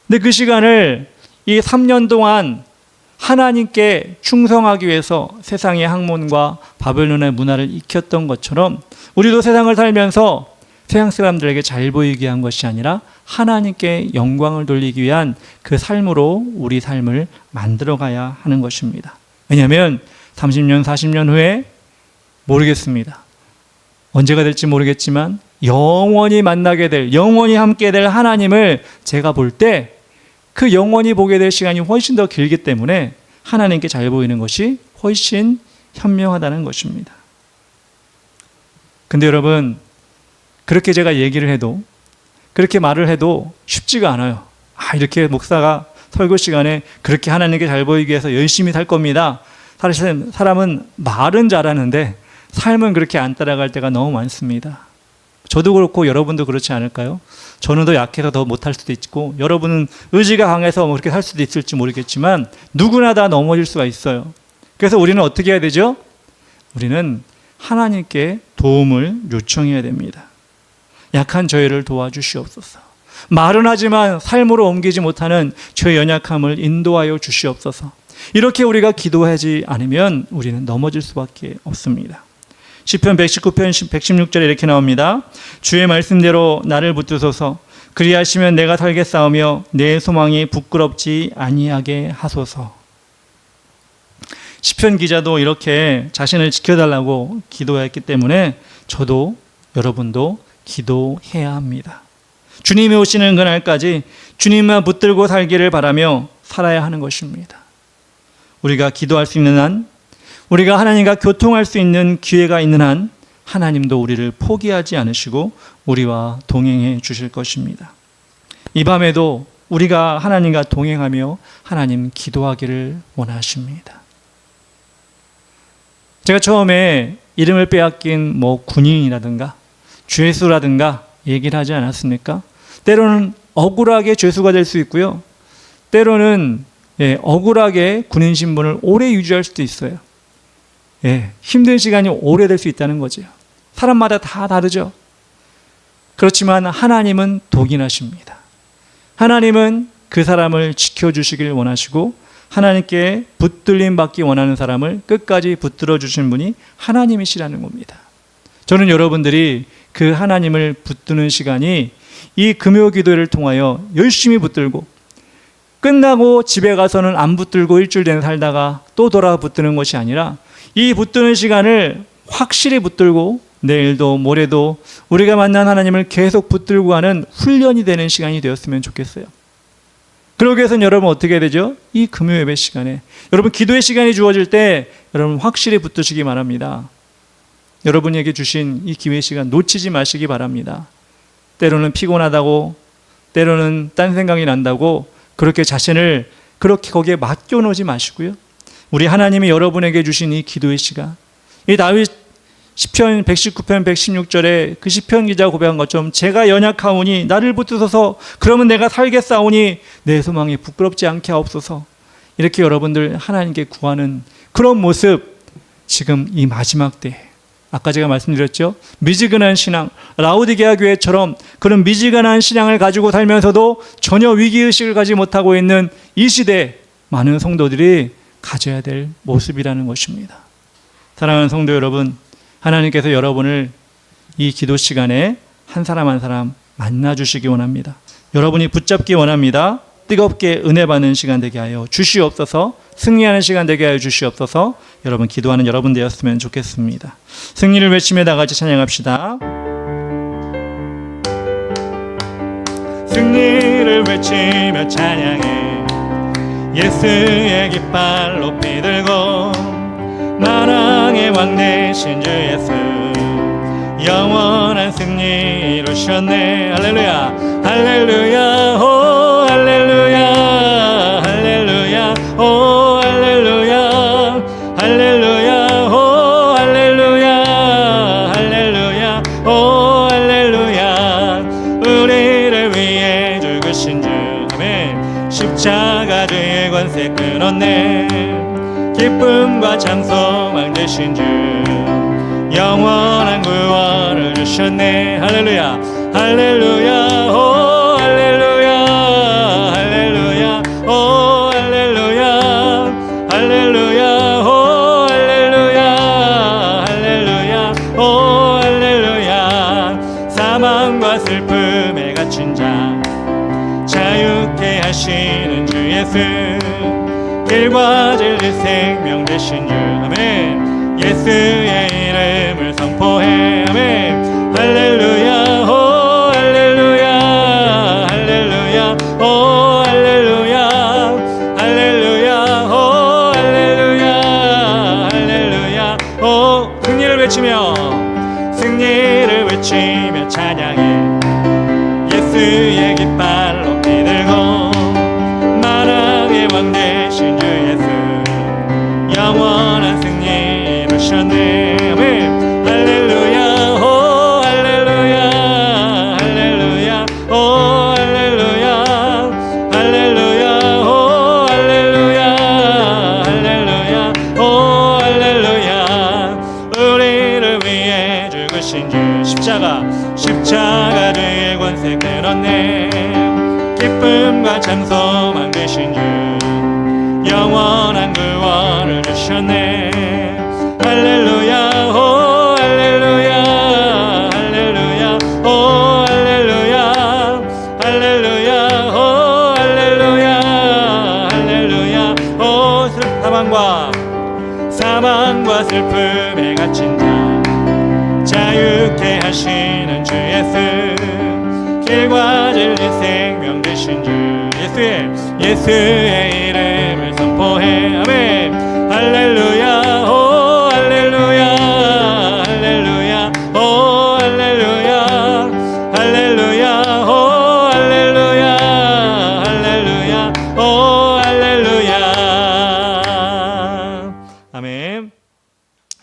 근데 그 시간을 이 3년 동안 하나님께 충성하기 위해서 세상의 학문과 바벨론의 문화를 익혔던 것처럼 우리도 세상을 살면서 세상 사람들에게 잘 보이게 한 것이 아니라 하나님께 영광을 돌리기 위한 그 삶으로 우리 삶을 만들어가야 하는 것입니다. 왜냐하면 30년, 40년 후에 모르겠습니다. 언제가 될지 모르겠지만 영원히 만나게 될, 영원히 함께 될 하나님을 제가 볼 때 그 영원히 보게 될 시간이 훨씬 더 길기 때문에 하나님께 잘 보이는 것이 훨씬 현명하다는 것입니다. 근데 여러분, 그렇게 제가 얘기를 해도, 그렇게 말을 해도 쉽지가 않아요. 이렇게 목사가 설교 시간에 그렇게 하나님께 잘 보이기 위해서 열심히 살 겁니다. 사실 사람은 말은 잘하는데 삶은 그렇게 안 따라갈 때가 너무 많습니다. 저도 그렇고 여러분도 그렇지 않을까요? 저는 더 약해서 더 못할 수도 있고 여러분은 의지가 강해서 뭐 그렇게 할 수도 있을지 모르겠지만 누구나 다 넘어질 수가 있어요. 그래서 우리는 어떻게 해야 되죠? 우리는 하나님께 도움을 요청해야 됩니다. 약한 저희를 도와주시옵소서. 말은 하지만 삶으로 옮기지 못하는 저의 연약함을 인도하여 주시옵소서. 이렇게 우리가 기도하지 않으면 우리는 넘어질 수밖에 없습니다. 시편 119편 116절에 이렇게 나옵니다. 주의 말씀대로 나를 붙드소서. 그리하시면 내가 살겠사오며 내 소망이 부끄럽지 아니하게 하소서. 시편 기자도 이렇게 자신을 지켜달라고 기도했기 때문에 저도 여러분도 기도해야 합니다. 주님이 오시는 그날까지 주님만 붙들고 살기를 바라며 살아야 하는 것입니다. 우리가 기도할 수 있는 한, 우리가 하나님과 교통할 수 있는 기회가 있는 한 하나님도 우리를 포기하지 않으시고 우리와 동행해 주실 것입니다. 이 밤에도 우리가 하나님과 동행하며 하나님 기도하기를 원하십니다. 제가 처음에 이름을 빼앗긴 군인이라든가 죄수라든가 얘기를 하지 않았습니까? 때로는 억울하게 죄수가 될 수 있고요. 때로는 억울하게 군인 신분을 오래 유지할 수도 있어요. 힘든 시간이 오래될 수 있다는 거죠. 사람마다 다 다르죠. 그렇지만 하나님은 독인하십니다. 하나님은 그 사람을 지켜주시길 원하시고 하나님께 붙들림 받기 원하는 사람을 끝까지 붙들어 주신 분이 하나님이시라는 겁니다. 저는 여러분들이 그 하나님을 붙드는 시간이 이 금요 기도를 통하여 열심히 붙들고 끝나고 집에 가서는 안 붙들고 일주일 내내 살다가 또 돌아 붙드는 것이 아니라 이 붙드는 시간을 확실히 붙들고 내일도 모레도 우리가 만난 하나님을 계속 붙들고 가는 훈련이 되는 시간이 되었으면 좋겠어요. 그러기 위해서는 여러분 어떻게 해야 되죠? 이 금요 예배 시간에 여러분 기도의 시간이 주어질 때 여러분 확실히 붙드시기 바랍니다. 여러분에게 주신 이 기회 시간 놓치지 마시기 바랍니다. 때로는 피곤하다고 때로는 딴 생각이 난다고 그렇게 자신을 그렇게 거기에 맡겨놓지 마시고요. 우리 하나님이 여러분에게 주신 이 기도의 시간, 이 다윗 시편 119편 116절에 그 시편 기자 고백한 것처럼 제가 연약하오니 나를 붙드소서. 그러면 내가 살겠사오니 내 소망이 부끄럽지 않게 하옵소서. 이렇게 여러분들 하나님께 구하는 그런 모습, 지금 이 마지막 때 아까 제가 말씀드렸죠. 미지근한 신앙, 라오디게아 교회처럼 그런 미지근한 신앙을 가지고 살면서도 전혀 위기의식을 가지지 못하고 있는 이 시대에 많은 성도들이 가져야 될 모습이라는 것입니다. 사랑하는 성도 여러분, 하나님께서 여러분을 이 기도 시간에 한 사람 한 사람 만나주시기 원합니다. 여러분이 붙잡기 원합니다. 뜨겁게 은혜 받는 시간 되게 하여 주시옵소서. 승리하는 시간 되게 하여 주시옵소서. 여러분 기도하는 여러분 되었으면 좋겠습니다. 승리를 외치며 다 같이 찬양합시다. 승리를 외치며 찬양해 예수의 깃발 높이 들고 만왕의 왕 되신 주 예수 영원한 승리 이루셨네. 할렐루야 할렐루야 오 할렐루야 할렐루야 오 할렐루야 할렐루야 오 할렐루야 할렐루야 오 할렐루야 우리를 위해 죽으신 주 아멘. 십자가 주의 권세 끊었네. 기쁨과 장소망 되신 주 영원한 구원을 주셨네. 할렐루야 할렐루야 오 할렐루야 할렐루야 오 할렐루야 할렐루야 오 할렐루야 할렐루야 오 할렐루야 사망과 슬픔에 갇힌 자 자유케 하시는 주 예수 길과 진리 생명 되신 주 아멘. 예수의 이름을 선포해 아멘. 할렐루야 오 할렐루야 할렐루야 오 할렐루야 할렐루야 오 할렐루야 할렐루야 오 승리를 외치며 승리를 외치며 찬양해 예수의 깃발 높이 들고 만왕의 왕 되신 주 예수 영원 색된 언네 기쁨과 찬송만 되신 주 영원한 구원을 주셨네. 할렐루야 오 할렐루야 할렐루야 오 할렐루야 할렐루야 오 할렐루야 할렐루야 오 사망과 슬픔에 갇힌 자 자유케 하시는 주 예수 길과 진리 생명 되신 주 예수의 이름을 선포해 아멘. 할렐루야 오 할렐루야 할렐루야 오 할렐루야 할렐루야 오 할렐루야 할렐루야 오 할렐루야 아멘.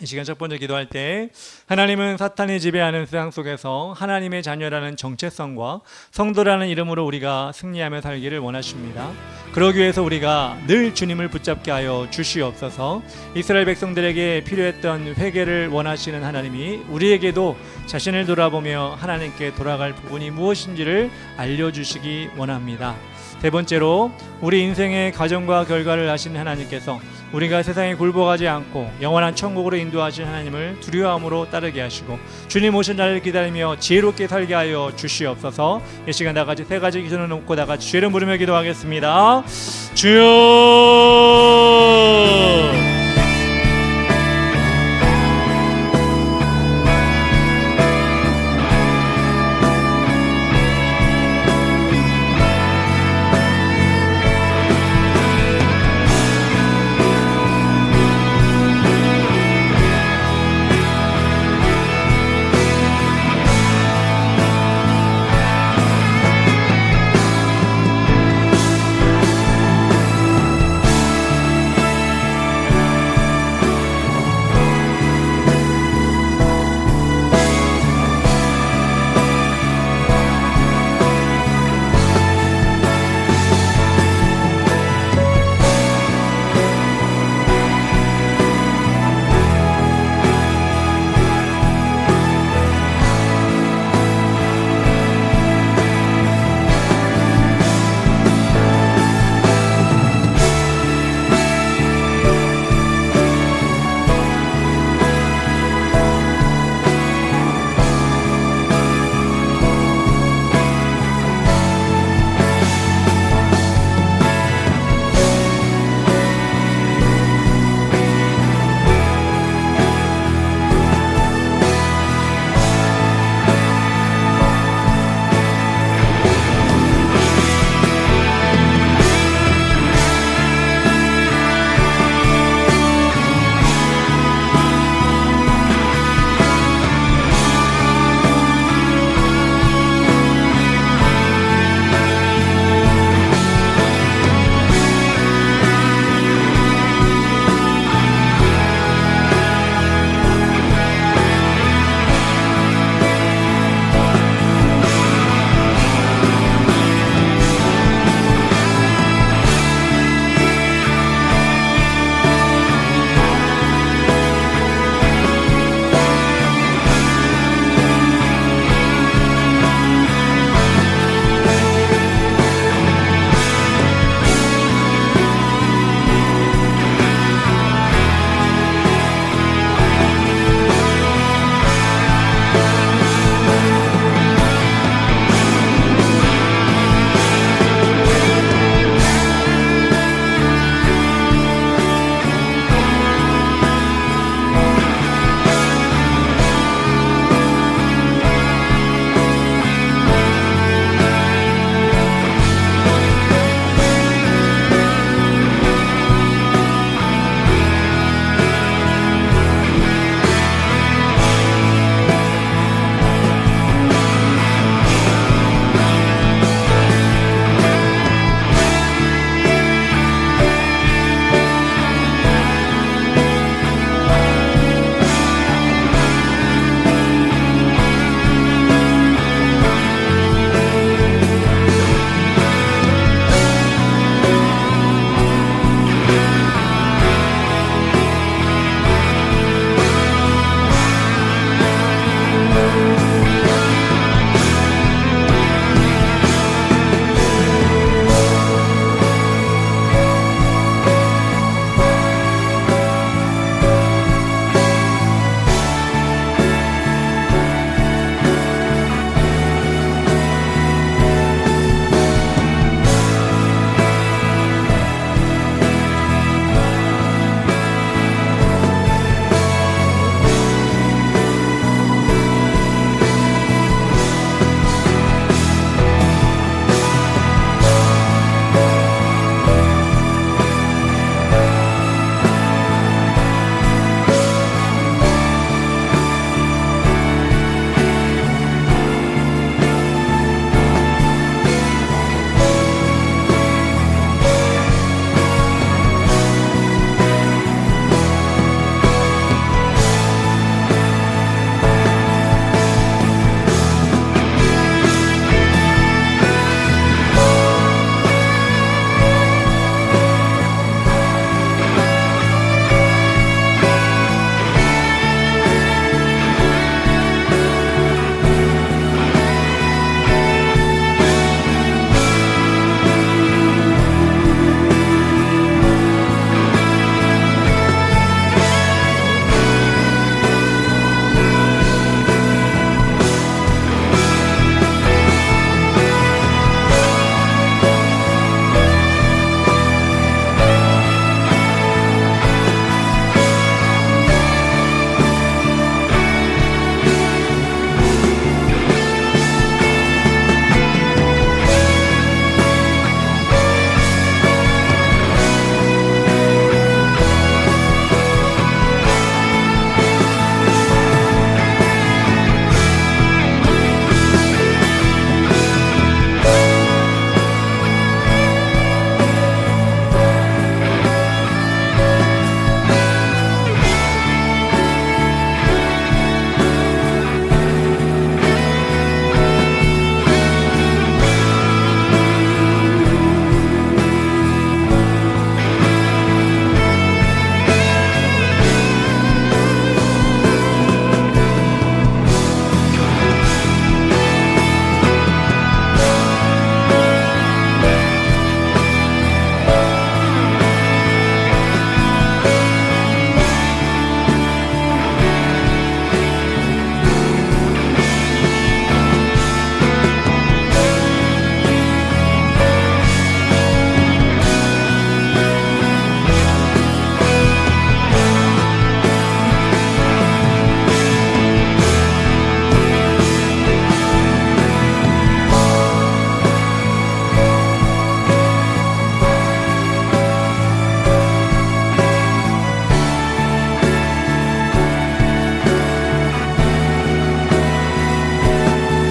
이 시간 첫 번째 기도할 때 하나님은 사탄이 지배하는 세상 속에서 하나님의 자녀라는 정체성과 성도라는 이름으로 우리가 승리하며 살기를 원하십니다. 그러기 위해서 우리가 늘 주님을 붙잡게 하여 주시옵소서. 이스라엘 백성들에게 필요했던 회개를 원하시는 하나님이 우리에게도 자신을 돌아보며 하나님께 돌아갈 부분이 무엇인지를 알려주시기 원합니다. 세 번째로 우리 인생의 가정과 결과를 아시는 하나님께서 우리가 세상에 굴복하지 않고 영원한 천국으로 인도하신 하나님을 두려움으로 따르게 하시고 주님 오신 날을 기다리며 지혜롭게 살게 하여 주시옵소서. 이 시간 나같이 세 가지 기도를 놓고 나같이 주의 이름 부르며 기도하겠습니다. 주여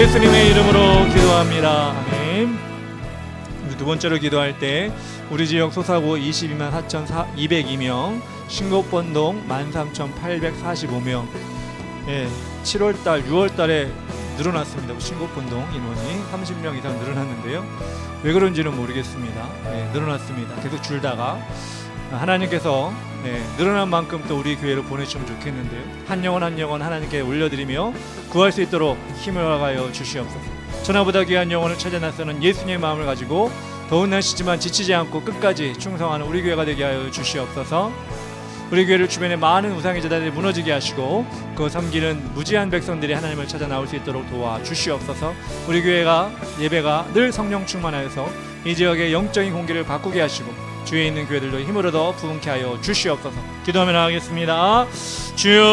예수님의 이름으로 기도합니다. 아멘. 우리 두 번째로 기도할 때 우리 지역 소사구 22만 4,202명, 신곡번동 13,845명. 7월달, 6월달에 늘어났습니다. 신곡번동 인원이 30명 이상 늘어났는데요. 왜 그런지는 모르겠습니다. 늘어났습니다. 계속 줄다가 하나님께서 늘어난 만큼 또 우리 교회로 보내주시면 좋겠는데요. 한 영혼 한 영혼 하나님께 올려드리며 구할 수 있도록 힘을 허가하여 주시옵소서. 천하보다 귀한 영혼을 찾아 나서는 예수님의 마음을 가지고 더운 날씨지만 지치지 않고 끝까지 충성하는 우리 교회가 되게 하여 주시옵소서. 우리 교회를 주변에 많은 우상의 제단들이 무너지게 하시고 그 섬기는 무지한 백성들이 하나님을 찾아 나올 수 있도록 도와 주시옵소서. 우리 교회가 예배가 늘 성령 충만하여서 이 지역의 영적인 공기를 바꾸게 하시고 주위에 있는 교회들도 힘을 얻어 부흥케 하여 주시옵소서. 기도하며 나가겠습니다. 주여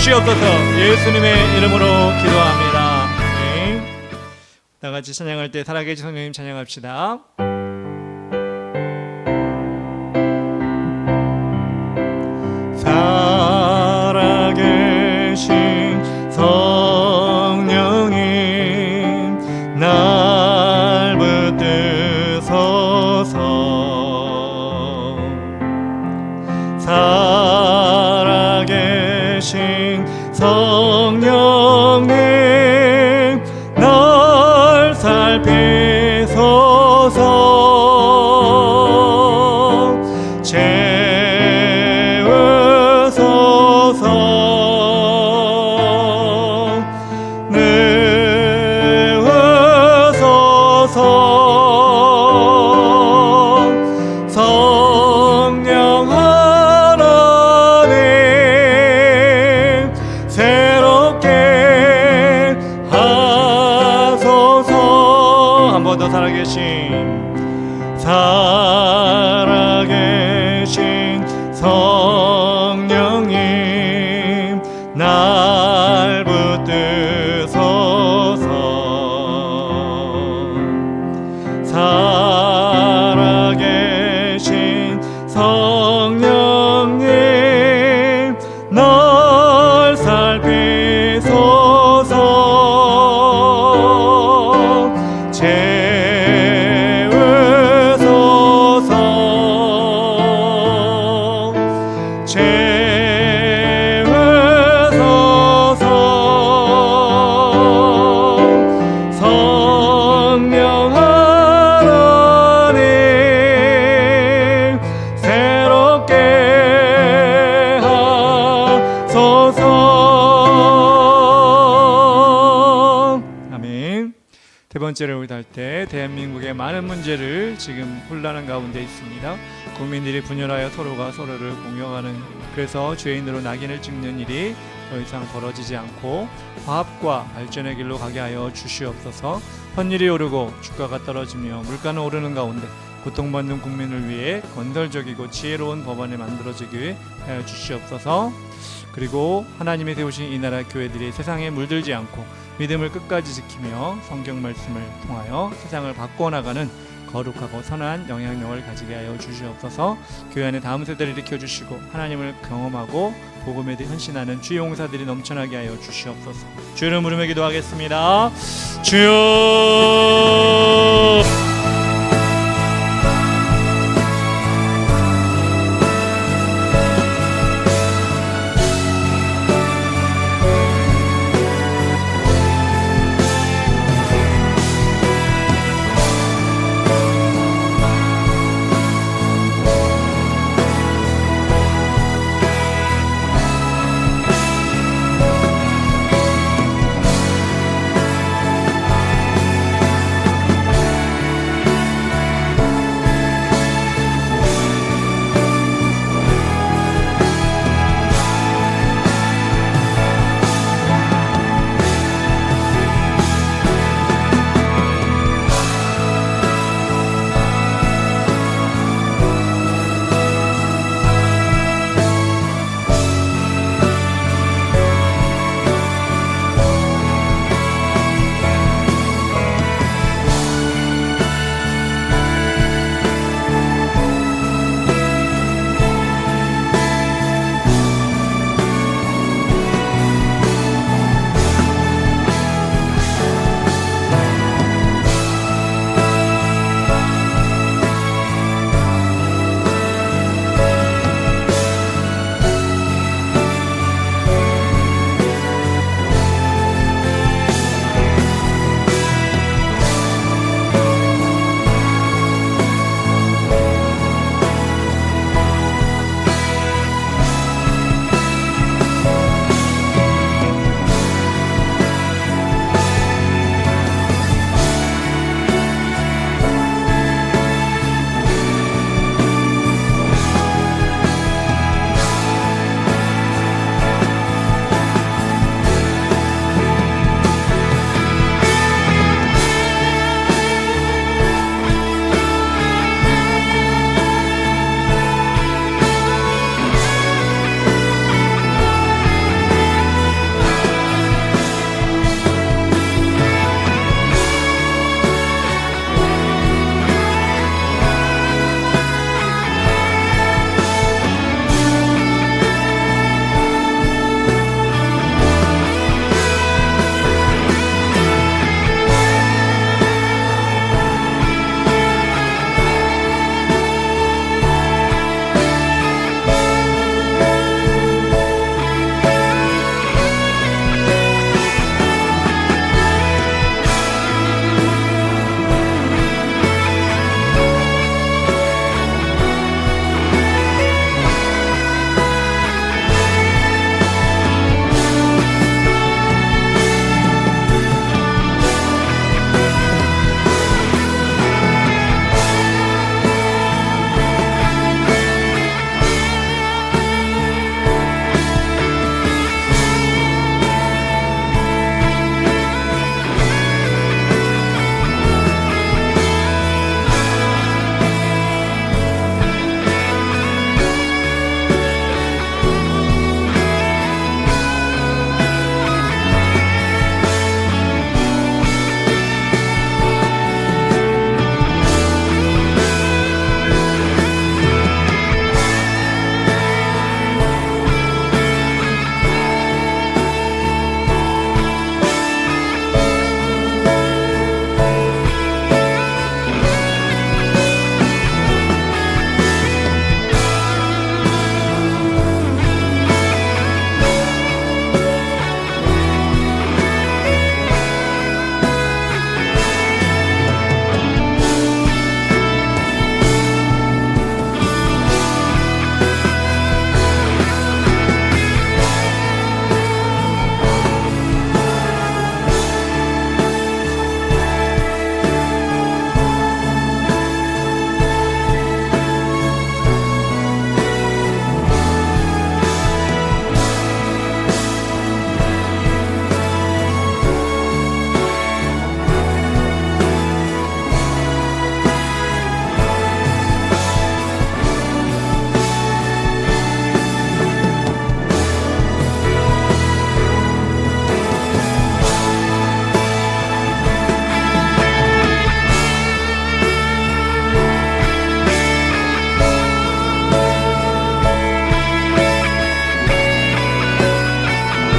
주시옵소서. 예수님의 이름으로 기도합니다. 네. 다 같이 찬양할 때 살아계신 성령님 찬양합시다. 살아계신 성령님 날 붙드소서. 살아계신 성령님 날 살피소서. 채우소서. 넣으소서. 성령 하나님 새롭게 하소서. 한 번 더. 살아계신 성령님 날 붙드소서. 살아계신 성령님 날 살피소서. 채우소서. 채우소서. 성령 하나님 새롭게 하소서. 아멘. 세 번째로 우리 할 때 대한민국의 많은 문제를 지금 혼란한 가운데 있습니다. 국민들이 분열하여 서로가 서로를 공격하는, 그래서 죄인으로 낙인을 찍는 일이 더 이상 벌어지지 않고 화합과 발전의 길로 가게 하여 주시옵소서. 환율이 오르고 주가가 떨어지며 물가는 오르는 가운데 고통받는 국민을 위해 건설적이고 지혜로운 법안을 만들어지게 하여 주시옵소서. 그리고 하나님이 세우신 이 나라 교회들이 세상에 물들지 않고 믿음을 끝까지 지키며 성경 말씀을 통하여 세상을 바꿔나가는 거룩하고 선한 영향력을 가지게 하여 주시옵소서. 교회 안에 다음 세대를 일으켜주시고 하나님을 경험하고 복음에 헌신하는 주의 용사들이 넘쳐나게 하여 주시옵소서. 주의 이름 부르며 기도하겠습니다. 주여.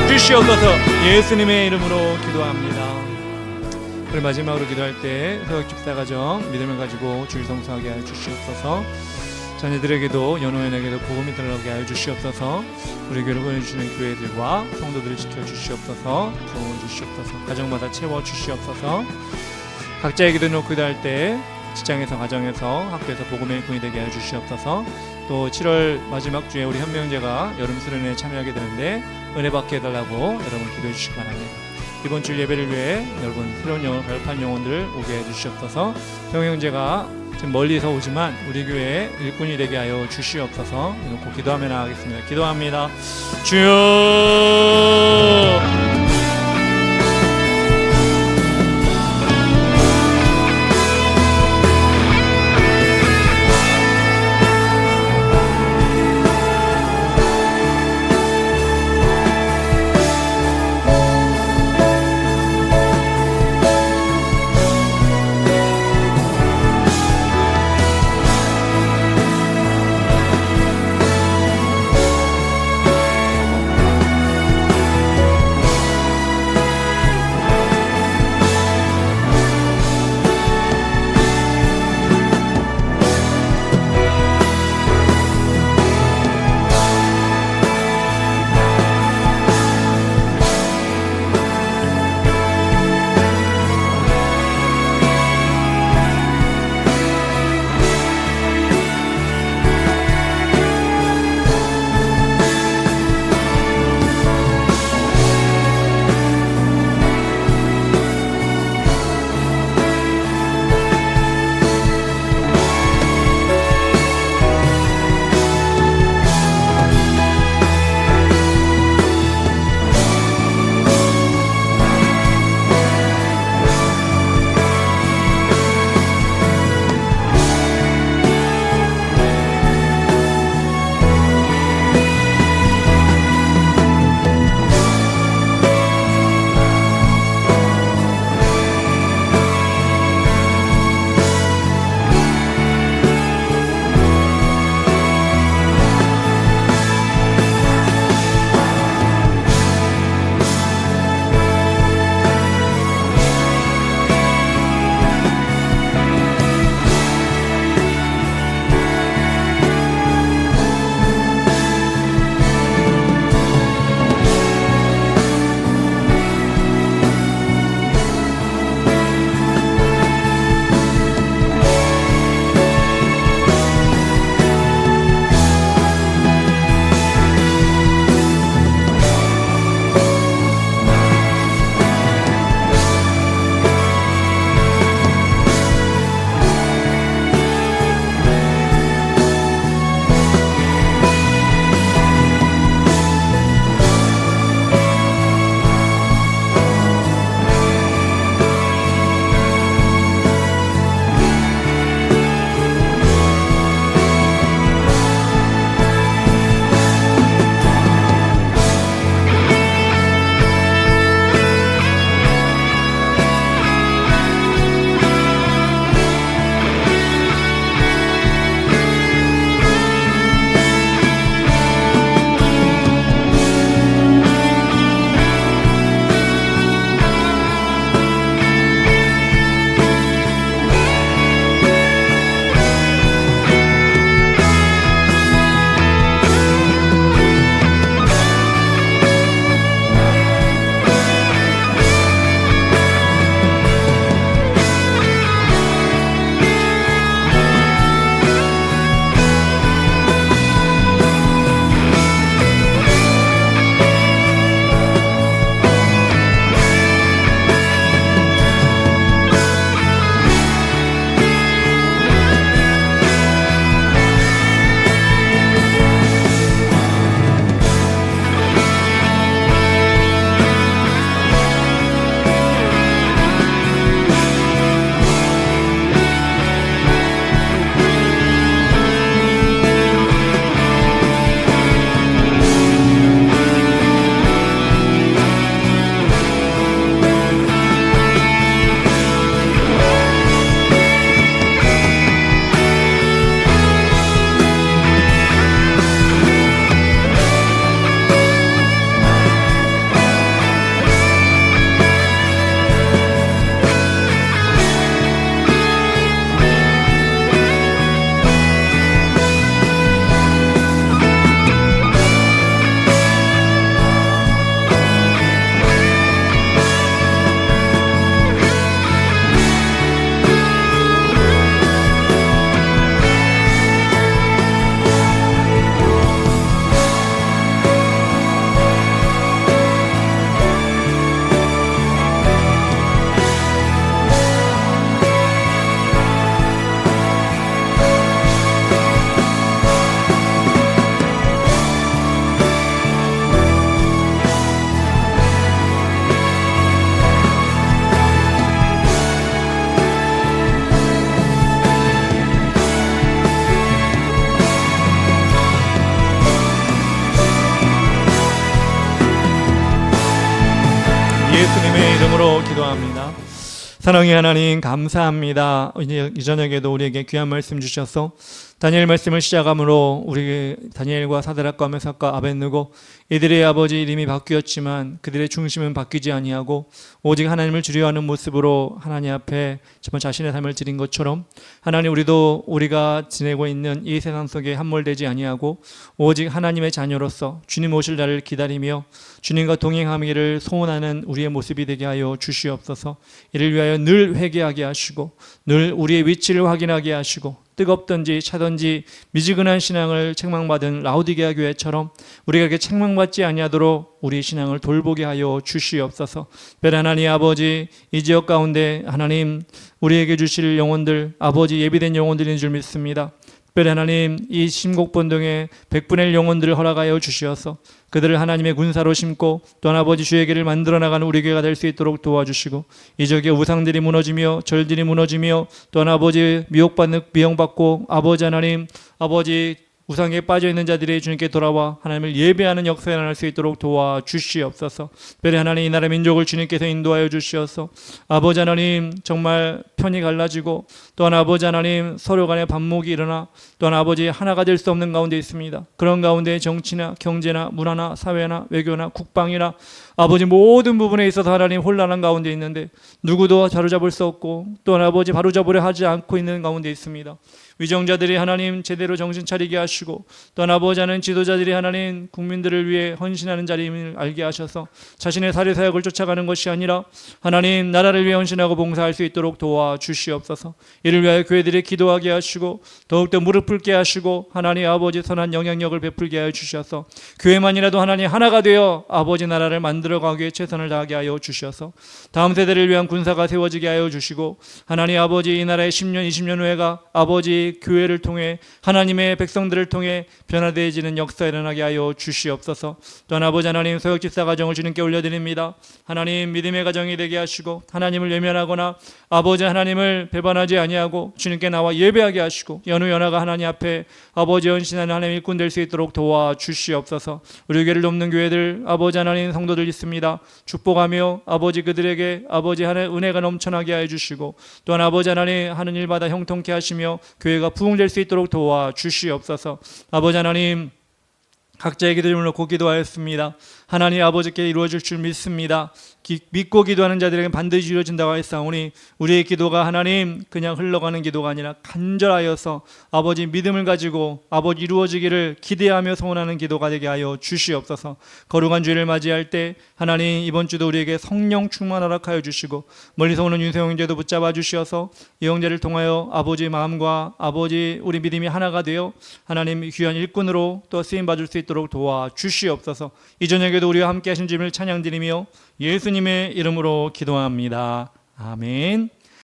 주시옵소서. 예수님의 이름으로 기도합니다. 우리 마지막으로 기도할 때 서역 집사 가정 믿음을 가지고 주일 성수하게 하여 주시옵소서. 자녀들에게도 연호연에게도 복음이 들어가게 하여 주시옵소서. 우리 교회를 보내주시는 교회들과 성도들을 지켜주시옵소서. 도움을 주시옵소서. 가정마다 채워 주시옵소서. 각자의 기도 놓고 기도할 때 직장에서 가정에서 학교에서 복음의 일꾼이 되게 하여 주시옵소서. 또 7월 마지막 주에 우리 현명제가 여름 수련회에 참여하게 되는데 은혜 받게 해달라고 여러분 기도해 주시기 바랍니다. 이번 주 예배를 위해 여러분 새로운 영혼 가입한 영혼들 오게 해주시옵소서. 병형제가 지금 멀리서 오지만 우리 교회에 일꾼이 되게 하여 주시옵소서. 이놓고 기도하며 나가겠습니다. 기도합니다. 주여 예수님의 이름으로 기도합니다. 사랑의 하나님 감사합니다. 이 저녁에도 우리에게 귀한 말씀 주셔서 다니엘 말씀을 시작함으로 우리 다니엘과 사드락과 메삭과 아벳느고 이들의 아버지 이름이 바뀌었지만 그들의 중심은 바뀌지 아니하고 오직 하나님을 두려워하는 모습으로 하나님 앞에 정말 자신의 삶을 드린 것처럼 하나님 우리도 우리가 지내고 있는 이 세상 속에 함몰되지 아니하고 오직 하나님의 자녀로서 주님 오실 날을 기다리며 주님과 동행하기를 소원하는 우리의 모습이 되게 하여 주시옵소서. 이를 위하여 늘 회개하게 하시고 늘 우리의 위치를 확인하게 하시고 뜨겁든지 차든지 미지근한 신앙을 책망받은 라오디게아 교회처럼 우리가 이렇게 책망받지 아니하도록 우리 신앙을 돌보게 하여 주시옵소서. 특별히 하나님 아버지 이 지역 가운데 하나님 우리에게 주실 영혼들 아버지 예비된 영혼들인 줄 믿습니다. 특별히 하나님 이 심곡본동에 100분의 1 영혼들을 허락하여 주시어서 그들을 하나님의 군사로 심고 또한 아버지 주의 길을 만들어 나가는 우리 교회가 될 수 있도록 도와주시고 이 지역의 우상들이 무너지며 절들이 무너지며 또한 아버지 미용받고 아버지 하나님 아버지 우상에 빠져있는 자들이 주님께 돌아와 하나님을 예배하는 역사에 나갈 수 있도록 도와주시옵소서. 특별히 하나님 이 나라 민족을 주님께서 인도하여 주시어서 아버지 하나님 정말 편이 갈라지고 또한 아버지 하나님 서로 간에 반목이 일어나 또한 아버지 하나가 될 수 없는 가운데 있습니다. 그런 가운데 정치나 경제나 문화나 사회나 외교나 국방이나 아버지 모든 부분에 있어서 하나님 혼란한 가운데 있는데 누구도 바로잡을 수 없고 또한 아버지 바로잡으려 하지 않고 있는 가운데 있습니다. 위정자들이 하나님 제대로 정신 차리게 하시고 또한 아버지 하는 지도자들이 하나님 국민들을 위해 헌신하는 자리임을 알게 하셔서 자신의 사리사역을 쫓아가는 것이 아니라 하나님 나라를 위해 헌신하고 봉사할 수 있도록 도와주시옵소서. 이를 위하여 교회들이 기도하게 하시고 더욱더 무릎 꿇게 하시고 하나님 아버지 선한 영향력을 베풀게 하여 주셔서 교회만이라도 하나님 하나가 되어 아버지 나라를 만들어가기에 최선을 다하게 하여 주셔서 다음 세대를 위한 군사가 세워지게 하여 주시고 하나님 아버지 이 나라의 10년 20년 후에가 아버지 교회를 통해 하나님의 백성들을 통해 변화되어지는 역사가 일어나게 하여 주시옵소서. 또한 아버지 하나님 소역집사 가정을 주님께 올려드립니다. 하나님 믿음의 가정이 되게 하시고 하나님을 외면하거나 아버지 하나님을 배반하지 아니하고 주님께 나와 예배하게 하시고 연후연하가 하나님 앞에 아버지 헌신하는 하나님 일꾼 될 수 있도록 도와주시옵소서. 우리 교회를 돕는 교회들 아버지 하나님 성도들 있습니다. 축복하며 아버지 그들에게 아버지 하나님 은혜가 넘쳐나게 하여 주시고 또한 아버지 하나님 하는 일마다 형통케 하시며 교회가 부흥될 수 있도록 도와주시옵소서. 아버지 하나님 각자의 기도를 놓고 기도하였습니다. 하나님 아버지께 이루어질 줄 믿습니다. 믿고 기도하는 자들에게 반드시 이루어진다고 하였사오니 우리의 기도가 하나님 그냥 흘러가는 기도가 아니라 간절하여서 아버지 믿음을 가지고 아버지 이루어지기를 기대하며 소원하는 기도가 되게 하여 주시옵소서. 거룩한 주일을 맞이할 때 하나님 이번 주도 우리에게 성령 충만 허락하여 주시고 멀리서 오는 윤세용 형제도 붙잡아 주시어서 이 형제를 통하여 아버지 마음과 아버지 우리 믿음이 하나가 되어 하나님 귀한 일꾼으로 또 쓰임받을 수 있도록 도와주시옵소서. 이 저녁에도 우리와 함께 하신 주님을 찬양드리며 예수님의 이름으로 기도합니다. 아멘.